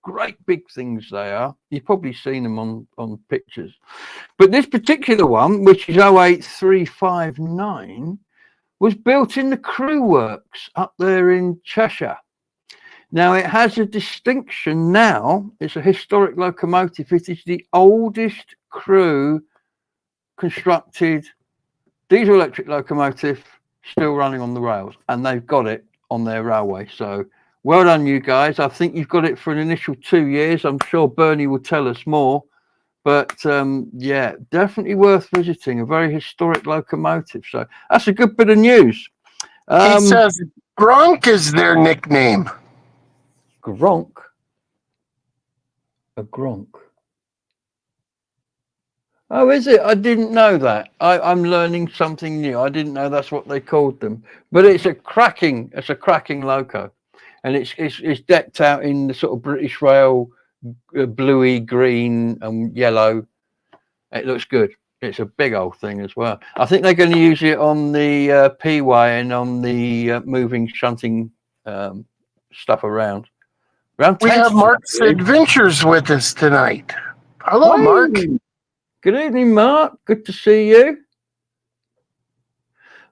[SPEAKER 1] Great big things they are. You've probably seen them on pictures. But this particular one, which is 08359, was built in the Crewe Works up there in Cheshire. Now, it has a distinction now. It's a historic locomotive. It is the oldest Crewe constructed diesel electric locomotive still running on the rails, and they've got it on their railway. So well done, you guys. I think you've got it for an initial 2 years. I'm sure Bernie will tell us more, but yeah, definitely worth visiting. A very historic locomotive. So that's a good bit of news.
[SPEAKER 2] He says Gronk is their nickname.
[SPEAKER 1] Gronk? A Gronk? Oh, is it? I didn't know that. I'm learning something new. I didn't know that's what they called them. But it's a cracking loco, and it's decked out in the sort of British Rail bluey, green, and yellow. It looks good. It's a big old thing as well. I think they're going to use it on the P-way and on the moving shunting stuff around.
[SPEAKER 2] We have Mark's Adventures with us tonight. Hello, Mark.
[SPEAKER 1] Hey, good evening, Mark. Good to see you.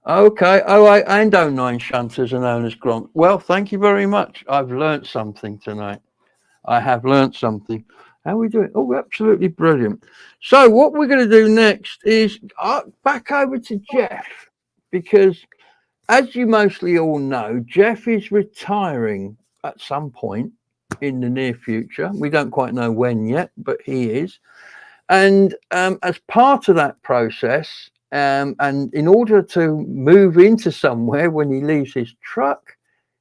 [SPEAKER 1] Okay. Oh, and 09 shunters are known as Gronk. Well, thank you very much. I've learnt something tonight. I have learnt something. How are we doing? Oh, absolutely brilliant. So what we're going to do next is back over to Jeff, because as you mostly all know, Jeff is retiring at some point in the near future. We don't quite know when yet, but he is. And as part of that process, and in order to move into somewhere when he leaves his truck,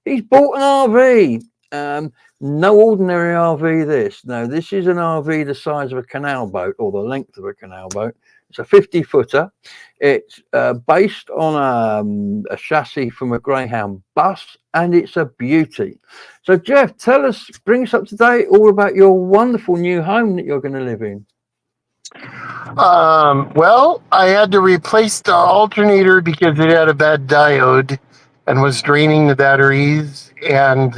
[SPEAKER 1] he's bought an RV. No ordinary RV this. No, this is an RV the size of a canal boat, or the length of a canal boat. It's a 50-footer. It's based on a chassis from a Greyhound bus, and it's a beauty. So, Jeff, bring us up to date all about your wonderful new home that you're going to live in.
[SPEAKER 2] Well, I had to replace the alternator because it had a bad diode and was draining the batteries. And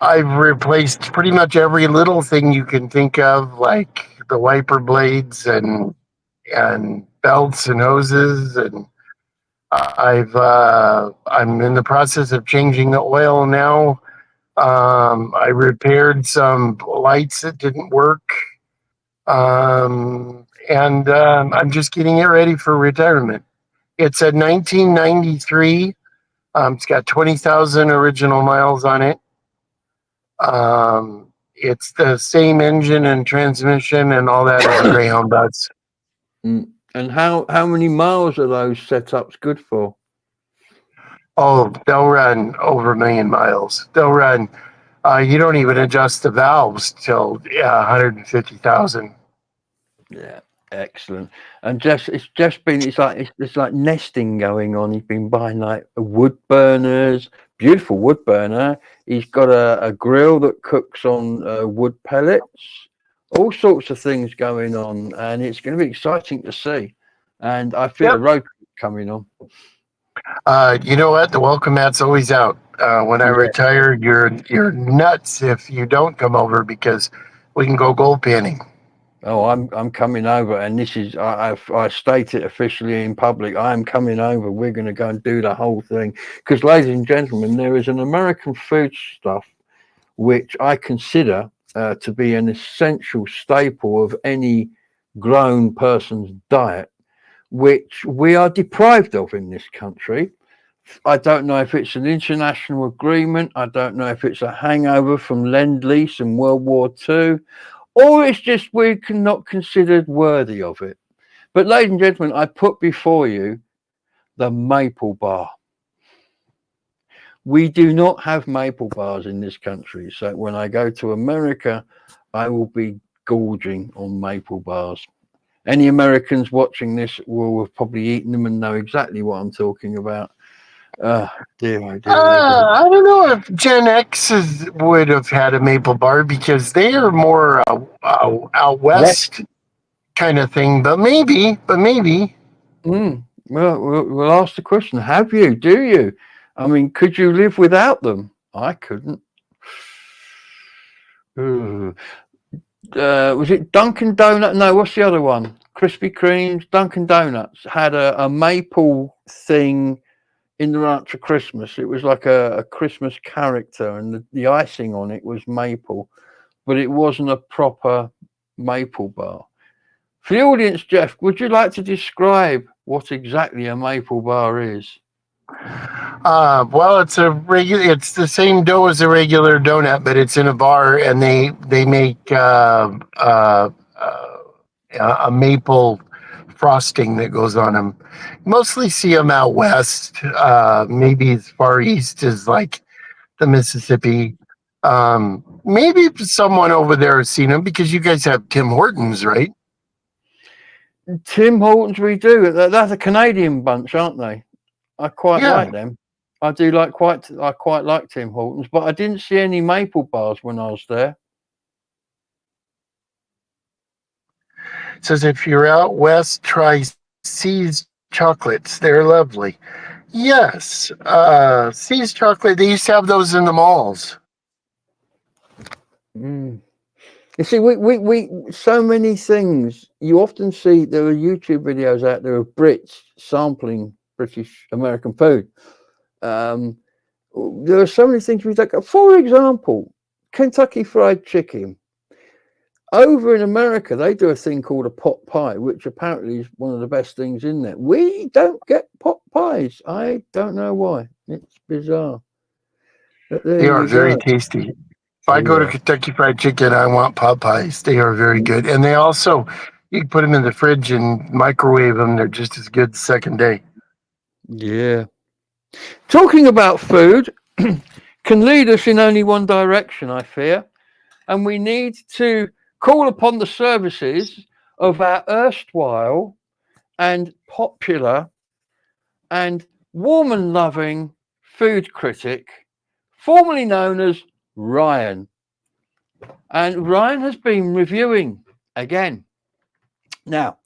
[SPEAKER 2] I've replaced pretty much every little thing you can think of, like the wiper blades and belts and hoses. And I'm in the process of changing the oil now. I repaired some lights that didn't work. I'm just getting it ready for retirement. It's a 1993. It's got 20,000 original miles on it. It's the same engine and transmission and all that as a Greyhound bus.
[SPEAKER 1] And how many miles are those setups good for?
[SPEAKER 2] Oh, they'll run over 1 million miles. They'll run. You don't even adjust the valves till 150,000.
[SPEAKER 1] Yeah, excellent. And it's like nesting going on. He's been buying like wood burners, beautiful wood burner. He's got a grill that cooks on wood pellets, all sorts of things going on, and it's going to be exciting to see. And I feel a road coming on.
[SPEAKER 2] You know what? The welcome mat's always out. When I retire, you're nuts if you don't come over, because we can go gold panning.
[SPEAKER 1] Oh, I'm coming over, and this is I state it officially in public. I am coming over. We're going to go and do the whole thing, because, ladies and gentlemen, there is an American foodstuff which I consider to be an essential staple of any grown person's diet, which we are deprived of in this country. I don't know if it's an international agreement. I don't know if it's a hangover from Lend-Lease and World War II, or it's just we're not considered worthy of it. But, ladies and gentlemen, I put before you the maple bar. We do not have maple bars in this country. So when I go to America, I will be gorging on maple bars. Any Americans watching this will have probably eaten them and know exactly what I'm talking about. Dear, oh dear.
[SPEAKER 2] I don't know if Gen X would have had a maple bar, because they are more out west kind of thing. But maybe.
[SPEAKER 1] Well, we'll ask the question. Have you? Do you? I mean, could you live without them? I couldn't. Was it Dunkin' Donut? No, what's the other one? Krispy Kreme's. Dunkin' Donuts had a maple thing in the run to Christmas. It was like a Christmas character, and the icing on it was maple, but it wasn't a proper maple bar. For the audience, Jeff, would you like to describe what exactly a maple bar is?
[SPEAKER 2] Well, it's the same dough as a regular donut, but it's in a bar, and they make a maple frosting that goes on them. Mostly see them out west, maybe as far east as like the Mississippi. Maybe someone over there has seen them, because you guys have Tim Hortons, right?
[SPEAKER 1] Tim Hortons, we do. That's a Canadian bunch, aren't they? I quite like them. I quite like Tim Hortons, but I didn't see any maple bars when I was there.
[SPEAKER 2] It says if you're out west, try See's chocolates. They're lovely. Yes, See's chocolate. They used to have those in the malls.
[SPEAKER 1] Yeah, You see, we so many things. You often see there are YouTube videos out there of Brits sampling British American food. There are so many things we take. For example, Kentucky Fried Chicken. Over in America, they do a thing called a pot pie, which apparently is one of the best things in there. We don't get pot pies. I don't know why. It's bizarre. But there
[SPEAKER 2] They are
[SPEAKER 1] you
[SPEAKER 2] very
[SPEAKER 1] go.
[SPEAKER 2] tasty. If I go to
[SPEAKER 1] Yeah.
[SPEAKER 2] Kentucky Fried Chicken, I want pot pies. They are very good. And they also, you can put them in the fridge and microwave them. They're just as good the second day.
[SPEAKER 1] Yeah. Talking about food can lead us in only one direction, I fear. And we need to call upon the services of our erstwhile and popular and warm and loving food critic, formerly known as Ryan. And Ryan has been reviewing again. Now,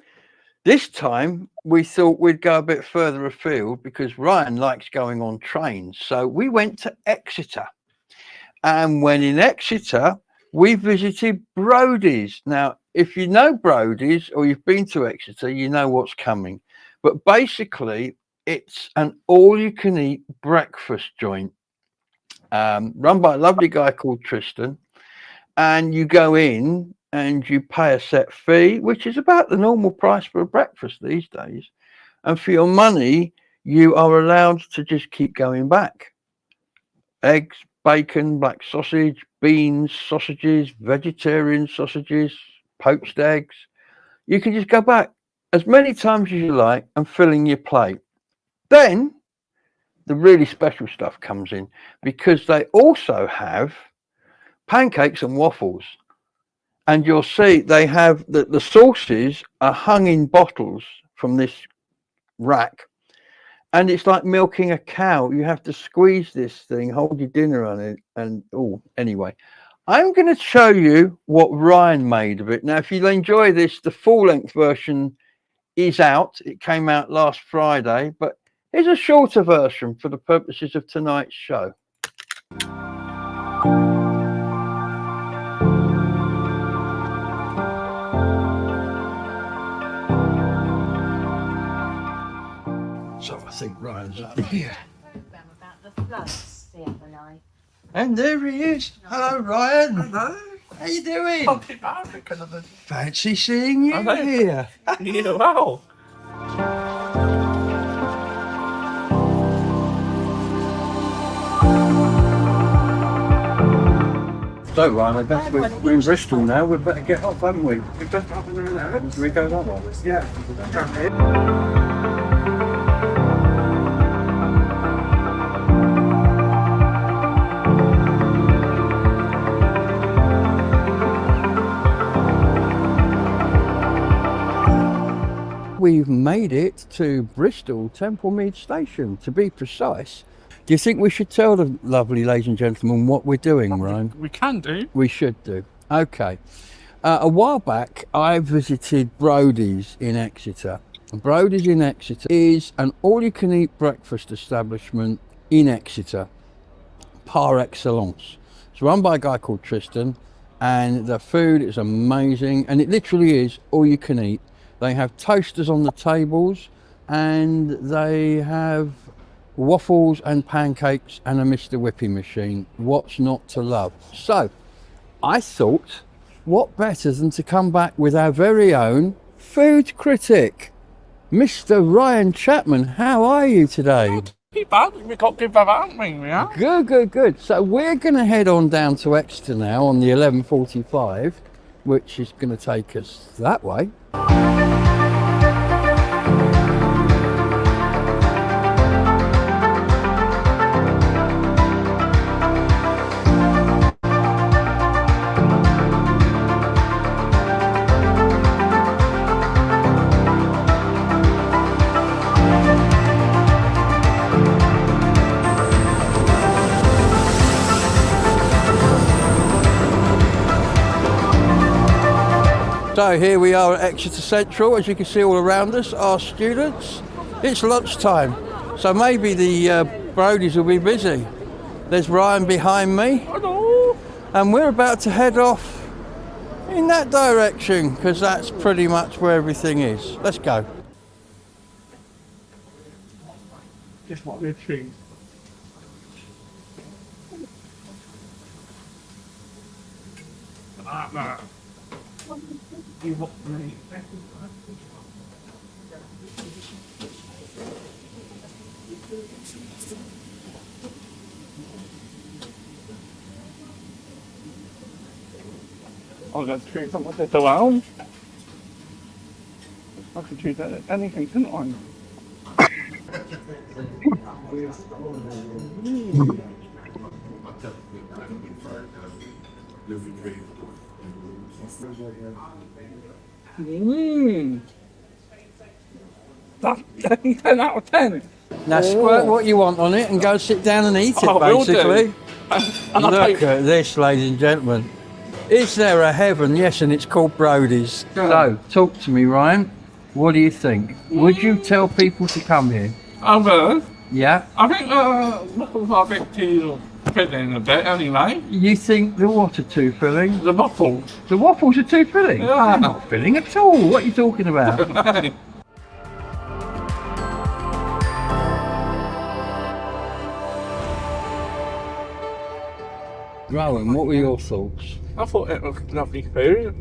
[SPEAKER 1] this time we thought we'd go a bit further afield because Ryan likes going on trains. So we went to Exeter. And when in Exeter, we visited Brodie's. Now, if you know Brodie's or you've been to Exeter, you know what's coming. But basically, it's an all-you-can-eat breakfast joint run by a lovely guy called Tristan. And you go in and you pay a set fee, which is about the normal price for a breakfast these days. And for your money, you are allowed to just keep going back. Eggs, bacon, black sausage, beans, sausages, vegetarian sausages, poached eggs. You can just go back as many times as you like and fill in your plate. Then the really special stuff comes in because they also have pancakes and waffles. And you'll see they have the sauces are hung in bottles from this rack. And it's like milking a cow. You have to squeeze this thing, hold your dinner on it. And anyway, I'm going to show you what Ryan made of it. Now, if you enjoy this, the full length version is out. It came out last Friday, but here's a shorter version for the purposes of tonight's show. So I think Ryan's up here.
[SPEAKER 4] Program about the floods the other night.
[SPEAKER 1] And there he is. Hello, Ryan.
[SPEAKER 5] Hello.
[SPEAKER 1] How you doing?
[SPEAKER 5] Not too bad, because of the...
[SPEAKER 1] Fancy seeing you
[SPEAKER 5] Hello.
[SPEAKER 1] here.
[SPEAKER 5] Yeah, wow.
[SPEAKER 1] So, Ryan, we're in Bristol now. We better get off, haven't we? We better up in a minute, haven't we? Go that way.
[SPEAKER 5] Yeah.
[SPEAKER 1] We've made it to Bristol Templemead Station, to be precise. Do you think we should tell the lovely ladies and gentlemen what we're doing, Ryan?
[SPEAKER 5] We can do.
[SPEAKER 1] We should do. Okay. A while back, I visited Brodie's in Exeter. Brodie's in Exeter is an all-you-can-eat breakfast establishment in Exeter, par excellence. It's run by a guy called Tristan, and the food is amazing, and it literally is all you can eat. They have toasters on the tables, and they have waffles and pancakes and a Mr. Whippy machine. What's not to love? So I thought, what better than to come back with our very own food critic, Mr. Ryan Chapman. How are you today?
[SPEAKER 5] Not too bad. We got good weather, haven't we? Yeah.
[SPEAKER 1] Good. So we're going to head on down to Exeter now on the 11:45, which is going to take us that way. So here we are at Exeter Central. As you can see all around us are students. It's lunchtime, so maybe the Brodie's will be busy. There's Ryan behind me,
[SPEAKER 5] Hello.
[SPEAKER 1] and we're about to head off In that direction, because that's pretty much where everything is. Let's go.
[SPEAKER 5] Just what we've seen. No. You want me? I'm going to choose something that's around. I could choose anything, couldn't I? Mmm. That's 10 out of 10.
[SPEAKER 1] Now squirt what you want on it and go sit down and eat it,
[SPEAKER 5] Oh, will do.
[SPEAKER 1] basically.
[SPEAKER 5] And I
[SPEAKER 1] Look
[SPEAKER 5] take,
[SPEAKER 1] at this, ladies and gentlemen. Is there a heaven? Yes, and it's called Brody's. So, talk to me, Ryan. What do you think? Would you tell people to come here?
[SPEAKER 5] I will.
[SPEAKER 1] Yeah?
[SPEAKER 5] I think bottles are a bit too filling a bit anyway.
[SPEAKER 1] You think the what are too filling?
[SPEAKER 5] The bottles.
[SPEAKER 1] The waffles are too filling?
[SPEAKER 5] Yeah.
[SPEAKER 1] They're not filling at all. What are you talking about? Rowan, what were your thoughts?
[SPEAKER 5] I thought it was lovely food.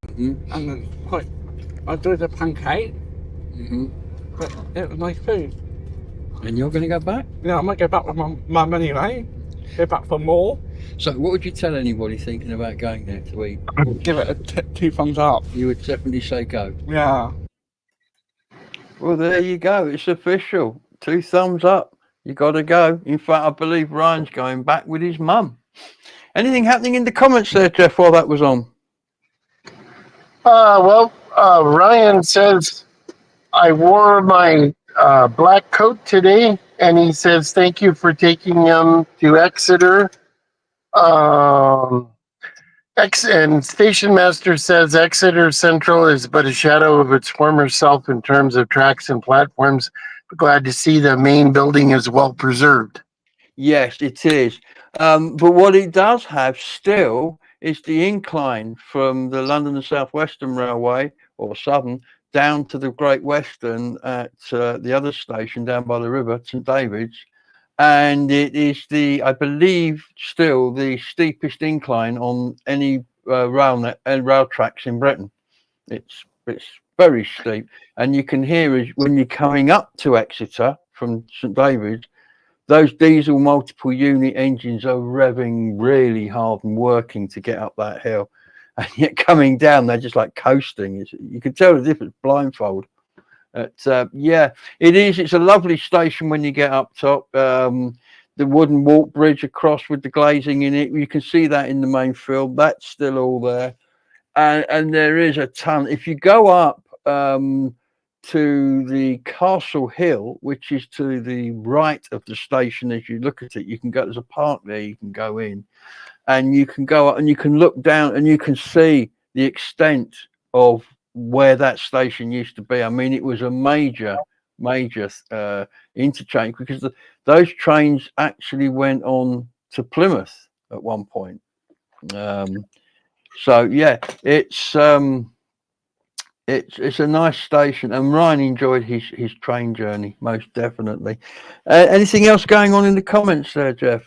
[SPEAKER 1] Mm-hmm.
[SPEAKER 5] And then quite, I enjoyed the pancake,
[SPEAKER 1] Mm-hmm.
[SPEAKER 5] but it was nice food.
[SPEAKER 1] And you're going to go back?
[SPEAKER 5] Yeah, I might go back with my mum anyway. Go back for more.
[SPEAKER 1] So what would you tell anybody thinking about going there to eat?
[SPEAKER 5] Give it a 2 thumbs up.
[SPEAKER 1] You would definitely say go.
[SPEAKER 5] Yeah.
[SPEAKER 1] Well, there you go. It's official. 2 thumbs up. You got to go. In fact, I believe Ryan's going back with his mum. Anything happening in the comments there, Jeff, while that was on?
[SPEAKER 2] Ryan says, I wore my black coat today, and he says, thank you for taking him to Exeter. And Station Master says Exeter Central is but a shadow of its former self in terms of tracks and platforms. But glad to see the main building is well preserved.
[SPEAKER 1] Yes, it is. But what it does have still is the incline from the London and South Western Railway, or Southern, down to the Great Western at the other station down by the river, St David's. And it is I believe, still the steepest incline on any rail tracks in Britain. It's very steep, and you can hear when you're coming up to Exeter from St David's, those diesel multiple unit engines are revving really hard and working to get up that hill, and yet coming down they're just like coasting. You can tell the difference blindfold. Yeah, it is. It's a lovely station when you get up top. The wooden walk bridge across with the glazing in it, you can see that in the main field. That's still all there, and there is a ton. If you go up to the Castle Hill, which is to the right of the station, as you look at it, you can go. There's a park there. You can go in, and you can go up, and you can look down, and you can see the extent of where that station used to be. I mean, it was a major interchange, because those trains actually went on to Plymouth at one point. So yeah, it's a nice station, and Ryan enjoyed his train journey most definitely. Anything else going on in the comments there, Jeff?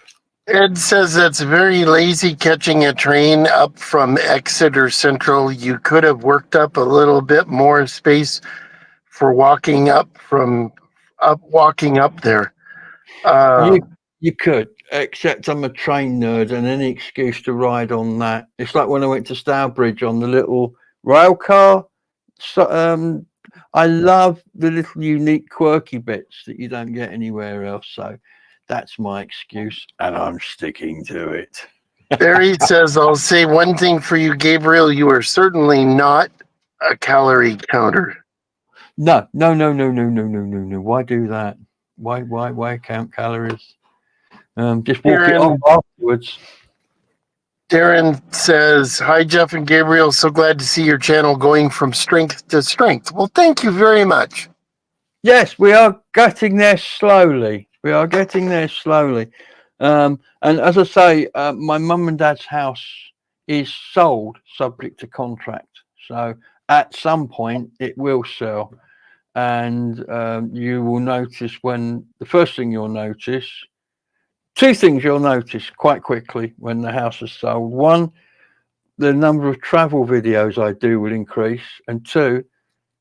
[SPEAKER 2] Ed says that's very lazy catching a train up from Exeter Central. You could have worked up a little bit more space for walking up there.
[SPEAKER 1] You could, except I'm a train nerd, and any excuse to ride on that. It's like when I went to Stourbridge on the little rail car. So, I love the little unique quirky bits that you don't get anywhere else. So that's my excuse, and I'm sticking to it.
[SPEAKER 2] Barry says, I'll say one thing for you, Gabriel. You are certainly not a calorie counter.
[SPEAKER 1] No. Why do that? Why count calories? Just walk it off afterwards.
[SPEAKER 2] Darren says, hi, Jeff and Gabriel. So glad to see your channel going from strength to strength. Well, thank you very much.
[SPEAKER 1] Yes, we are getting there slowly. And as I say, my mum and dad's house is sold subject to contract. So at some point it will sell, and you will notice when the first thing you'll notice, two things you'll notice quite quickly when the house is sold. One, the number of travel videos I do will increase, and two,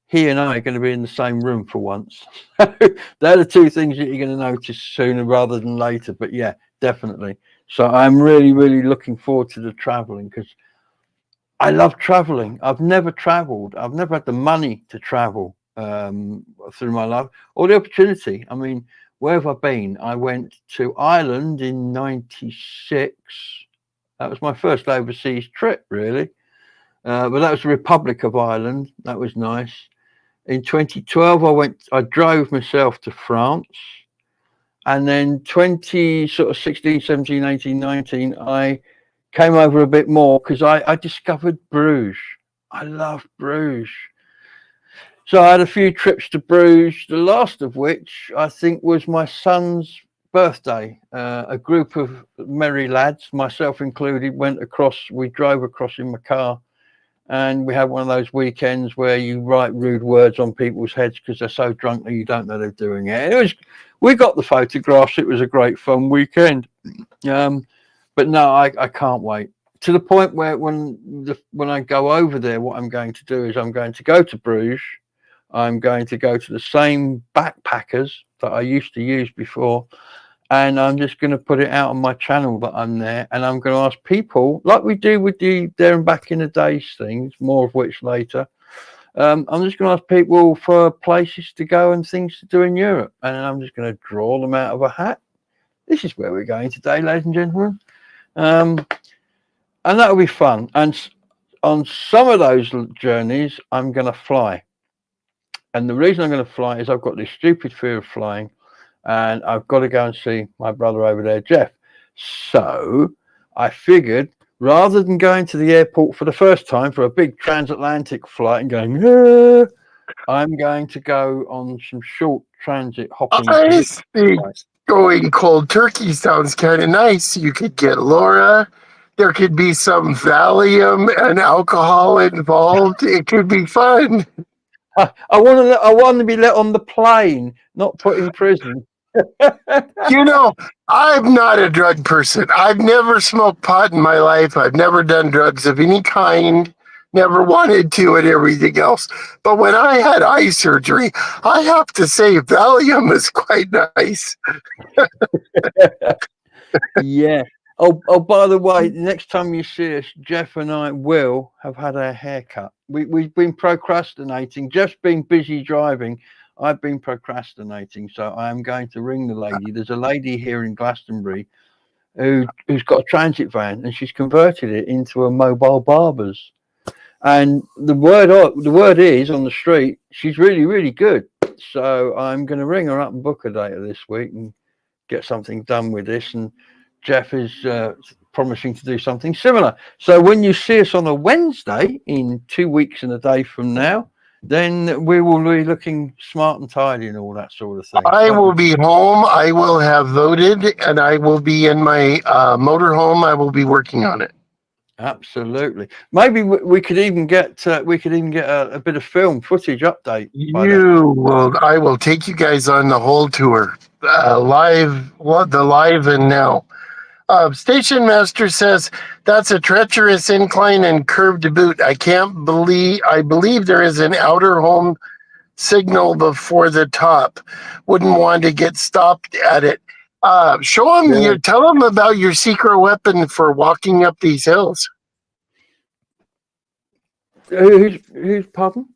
[SPEAKER 1] he and I are going to be in the same room for once. They're the two things that you're going to notice sooner rather than later. But yeah, definitely. So I'm really, really looking forward to the traveling, because I love traveling. I've never traveled. I've never had the money to travel through my life, or the opportunity. I mean, where have I been? I went to Ireland in '96. That was my first overseas trip, really. But that was the Republic of Ireland. That was nice. In 2012, I drove myself to France. And then 16, 17, 18, 19, I came over a bit more because I discovered Bruges. I love Bruges. So I had a few trips to Bruges, the last of which I think was my son's birthday. A group of merry lads, myself included, we drove across in my car, and we had one of those weekends where you write rude words on people's heads because they're so drunk that you don't know they're doing it. We got the photographs. It was a great fun weekend. But no, I can't wait, to the point where when I go over there, what I'm going to do is I'm going to go to Bruges. I'm going to go to the same backpackers that I used to use before, and I'm just going to put it out on my channel that I'm there, and I'm going to ask people, like we do with the There and Back in the Days things, more of which later. I'm just going to ask people for places to go and things to do in Europe, and I'm just going to draw them out of a hat. This is where we're going today, ladies and gentlemen. And that'll be fun. And on some of those journeys, I'm going to fly. And the reason I'm going to fly is I've got this stupid fear of flying, and I've got to go and see my brother over there, Jeff. So I figured, rather than going to the airport for the first time for a big transatlantic flight and going, I'm going to go on some short transit hopping.
[SPEAKER 2] I think going cold turkey sounds kind of nice. You could get Laura. There could be some Valium and alcohol involved. It could be fun.
[SPEAKER 1] I want to be let on the plane, not put in prison.
[SPEAKER 2] You know, I'm not a drug person. I've never smoked pot in my life. I've never done drugs of any kind, never wanted to, and everything else. But when I had eye surgery, I have to say Valium is quite nice.
[SPEAKER 1] Yeah. Oh, by the way, next time you see us, Jeff and I will have had our hair cut. We've been procrastinating. Jeff's been busy driving. I've been procrastinating. So I am going to ring the lady. There's a lady here in Glastonbury who's got a transit van, and she's converted it into a mobile barber's. And the word is on the street, she's really, really good. So I'm going to ring her up and book a later this week and get something done with this. And Jeff is promising to do something similar. So when you see us on a Wednesday in 2 weeks and a day from now, then we will be looking smart and tidy and all that sort of thing.
[SPEAKER 2] I will be home. I will have voted, and I will be in my motorhome. I will be working on it.
[SPEAKER 1] Absolutely. Maybe we could even get a bit of film footage update.
[SPEAKER 2] I will take you guys on the whole tour, live and now. Station Master says that's a treacherous incline and curve to boot. I believe there is an outer home signal before the top. Wouldn't want to get stopped at it. Show them, tell them about your secret weapon for walking up these hills.
[SPEAKER 1] Who's pardon?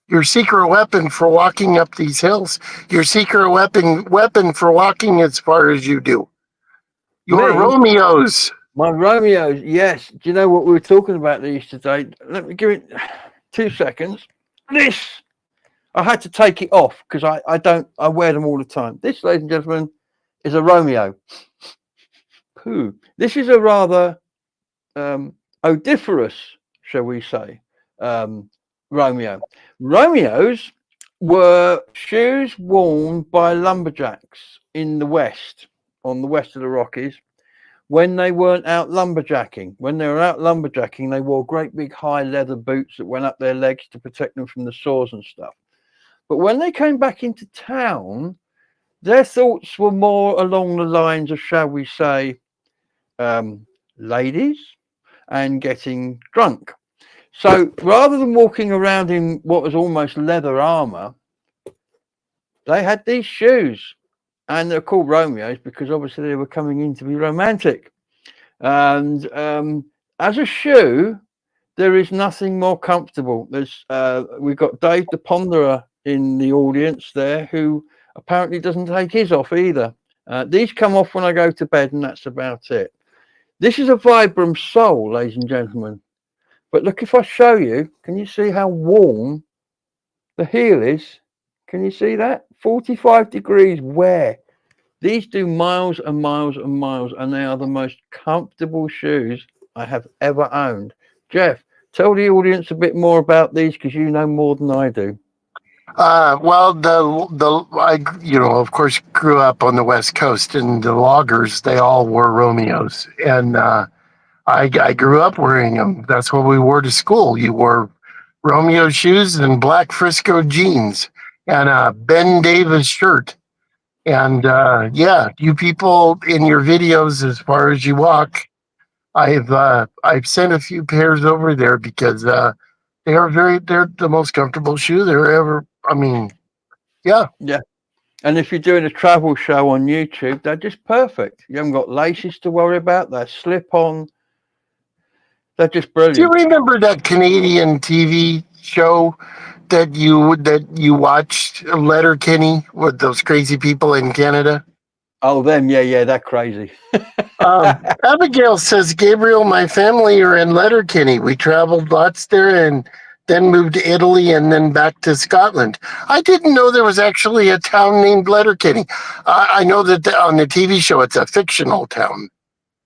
[SPEAKER 2] Your secret weapon for walking up these hills. Your secret weapon for walking as far as you do. Your Romeos.
[SPEAKER 1] My Romeos, yes. Do you know what we were talking about these today? Let me give it 2 seconds. This, I had to take it off because I wear them all the time. This, ladies and gentlemen, is a Romeo. Pooh. This is a rather odoriferous, shall we say, Romeo. Romeos were shoes worn by lumberjacks in the West, on the west of the Rockies, when they weren't out lumberjacking. When they were out lumberjacking, they wore great big high leather boots that went up their legs to protect them from the sores and stuff. But when they came back into town, their thoughts were more along the lines of, shall we say, ladies and getting drunk. So rather than walking around in what was almost leather armor, they had these shoes, and they're called Romeos because obviously they were coming in to be romantic. And as a shoe, there is nothing more comfortable. We've got Dave the Ponderer in the audience there, who apparently doesn't take his off either. These come off when I go to bed, and that's about it. This is a Vibram sole, ladies and gentlemen. But look, if I show you, can you see how warm the heel is? Can you see that? 45 degrees wear. These do miles and miles and miles, and they are the most comfortable shoes I have ever owned. Jeff, tell the audience a bit more about these, because you know more than I do.
[SPEAKER 2] Well, I of course grew up on the West Coast, and the loggers, they all wore Romeos, and I grew up wearing them. That's what we wore to school. You wore Romeo shoes and black Frisco jeans and a Ben Davis shirt. And you people in your videos, as far as you walk, I've sent a few pairs over there because they're the most comfortable shoe there ever. I mean, yeah.
[SPEAKER 1] Yeah. And if you're doing a travel show on YouTube, they're just perfect. You haven't got laces to worry about. They're slip on. They're just brilliant.
[SPEAKER 2] Do you remember that Canadian TV show that you watched, Letterkenny, with those crazy people in Canada?
[SPEAKER 1] Oh, them. Yeah, they're crazy.
[SPEAKER 2] Abigail says, Gabriel, my family are in Letterkenny. We traveled lots there and then moved to Italy and then back to Scotland. I didn't know there was actually a town named Letterkenny. I know that on the TV show it's a fictional town.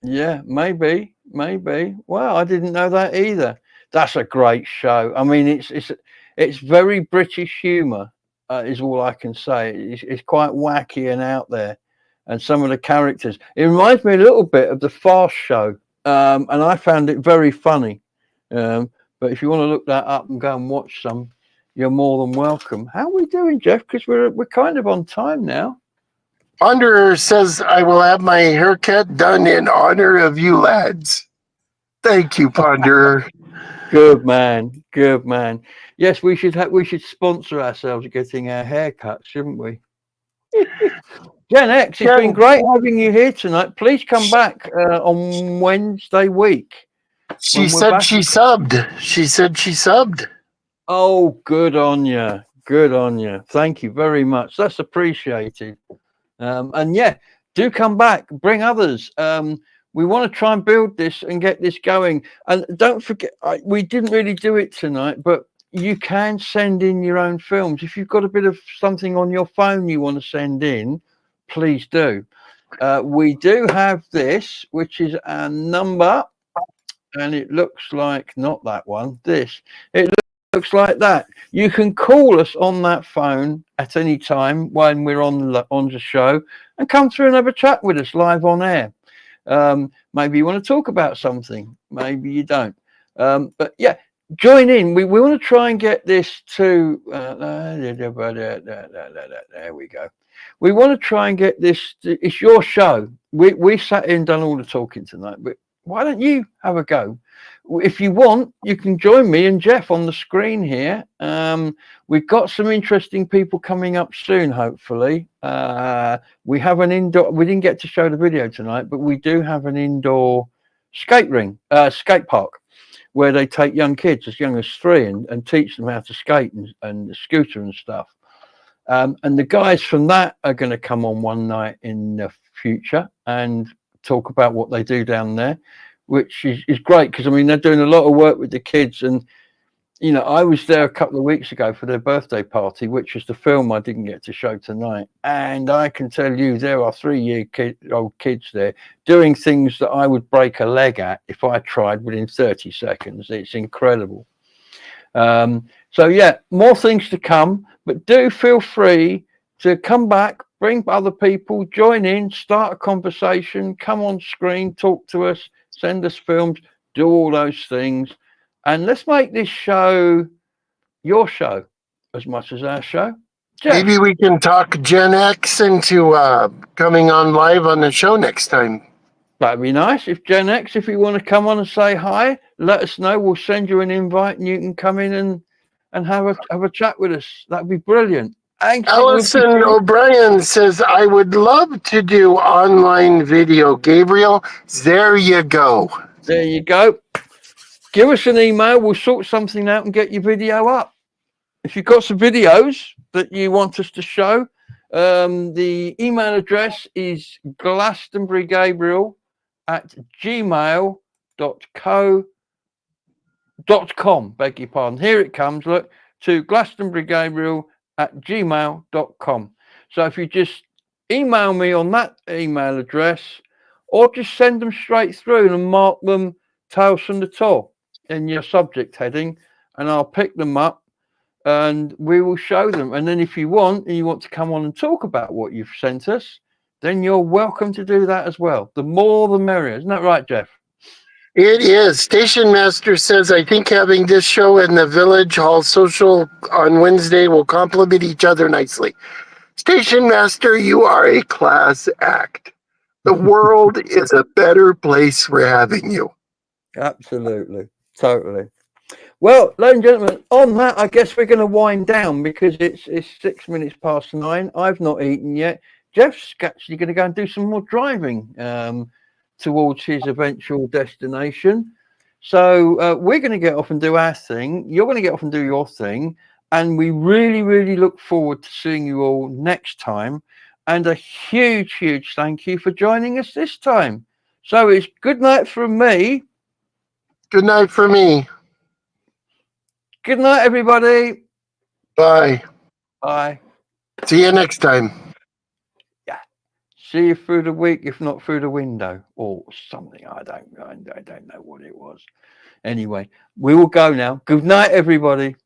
[SPEAKER 1] Yeah, maybe. Well, I didn't know that either. That's a great show. I mean, it's very British humour, is all I can say. It's quite wacky and out there, and some of the characters. It reminds me a little bit of the Fast Show, and I found it very funny. But if you want to look that up and go and watch some, you're more than welcome. How are we doing, Jeff? Because we're kind of on time now.
[SPEAKER 2] Ponderer says, I will have my haircut done in honor of you lads. Thank you, Ponderer.
[SPEAKER 1] Good man. Yes, we should sponsor ourselves getting our hair cut, shouldn't we? Gen X, it's been great having you here tonight. Please come back on Wednesday week.
[SPEAKER 2] She said she subbed. She said she subbed.
[SPEAKER 1] Oh, good on you. Thank you very much. That's appreciated. And yeah, do come back. Bring others. We want to try and build this and get this going. And don't forget, we didn't really do it tonight, but you can send in your own films. If you've got a bit of something on your phone you want to send in, please do. We do have this, which is our number. And it looks like not that one. It looks like that. You can call us on that phone at any time when we're on the show, and come through and have a chat with us live on air. Maybe you want to talk about something. Maybe you don't. But yeah, join in. We want to try and get this to. There we go. We want to try and get this. It's your show. We sat in and done all the talking tonight, but why don't you have a go? If you want, you can join me and Jeff on the screen here. We've got some interesting people coming up soon, hopefully. We have an indoor, we didn't get to show the video tonight, but we do have an indoor skate park, where they take young kids as young as 3 and teach them how to skate and scooter and stuff. And the guys from that are going to come on one night in the future and talk about what they do down there, which is great, because I mean they're doing a lot of work with the kids. And you know, I was there a couple of weeks ago for their birthday party, which is the film I didn't get to show tonight, and I can tell you there are 3-year-old kids there doing things that I would break a leg at if I tried within 30 seconds. It's incredible. So yeah, more things to come, but do feel free to come back, bring other people, join in, start a conversation, come on screen, talk to us, send us films, do all those things. And let's make this show your show as much as our show. Jeff,
[SPEAKER 2] Maybe we can talk Gen X into coming on live on the show next time.
[SPEAKER 1] that'd be nice. If Gen X, if you want to come on and say hi, let us know. We'll send you an invite and you can come in and have a chat with us. That'd be brilliant.
[SPEAKER 2] Allison O'Brien says, I would love to do online video. Gabriel, there you go.
[SPEAKER 1] There you go. Give us an email. We'll sort something out and get your video up. If you've got some videos that you want us to show, the email address is glastonburygabriel@gmail.com. Beg your pardon. Here it comes. Look, to glastonburygabriel@gmail.com. So if you just email me on that email address, or just send them straight through and mark them Tales from the Tour in your subject heading, and I'll pick them up and we will show them. And then if you want, and you want to come on and talk about what you've sent us, then you're welcome to do that as well. The more the merrier. Isn't that right, Jeff?
[SPEAKER 2] It is. Station Master says, I think having this show and the Village Hall Social on Wednesday will complement each other nicely. Station Master, you are a class act. The world is a better place for having you.
[SPEAKER 1] Absolutely. Totally. Well, ladies and gentlemen, on that, I guess we're going to wind down because it's 6 minutes past 9. I've not eaten yet. Jeff's actually going to go and do some more driving towards his eventual destination. So we're going to get off and do our thing. You're going to get off and do your thing. And we really, really look forward to seeing you all next time. And a huge, huge thank you for joining us this time. So it's good night from me.
[SPEAKER 2] Good night for me.
[SPEAKER 1] Good night, everybody.
[SPEAKER 2] Bye.
[SPEAKER 1] Bye.
[SPEAKER 2] See you next time.
[SPEAKER 1] See you through the week, if not through the window or something. I don't know what it was. Anyway, we will go now. Good night, everybody.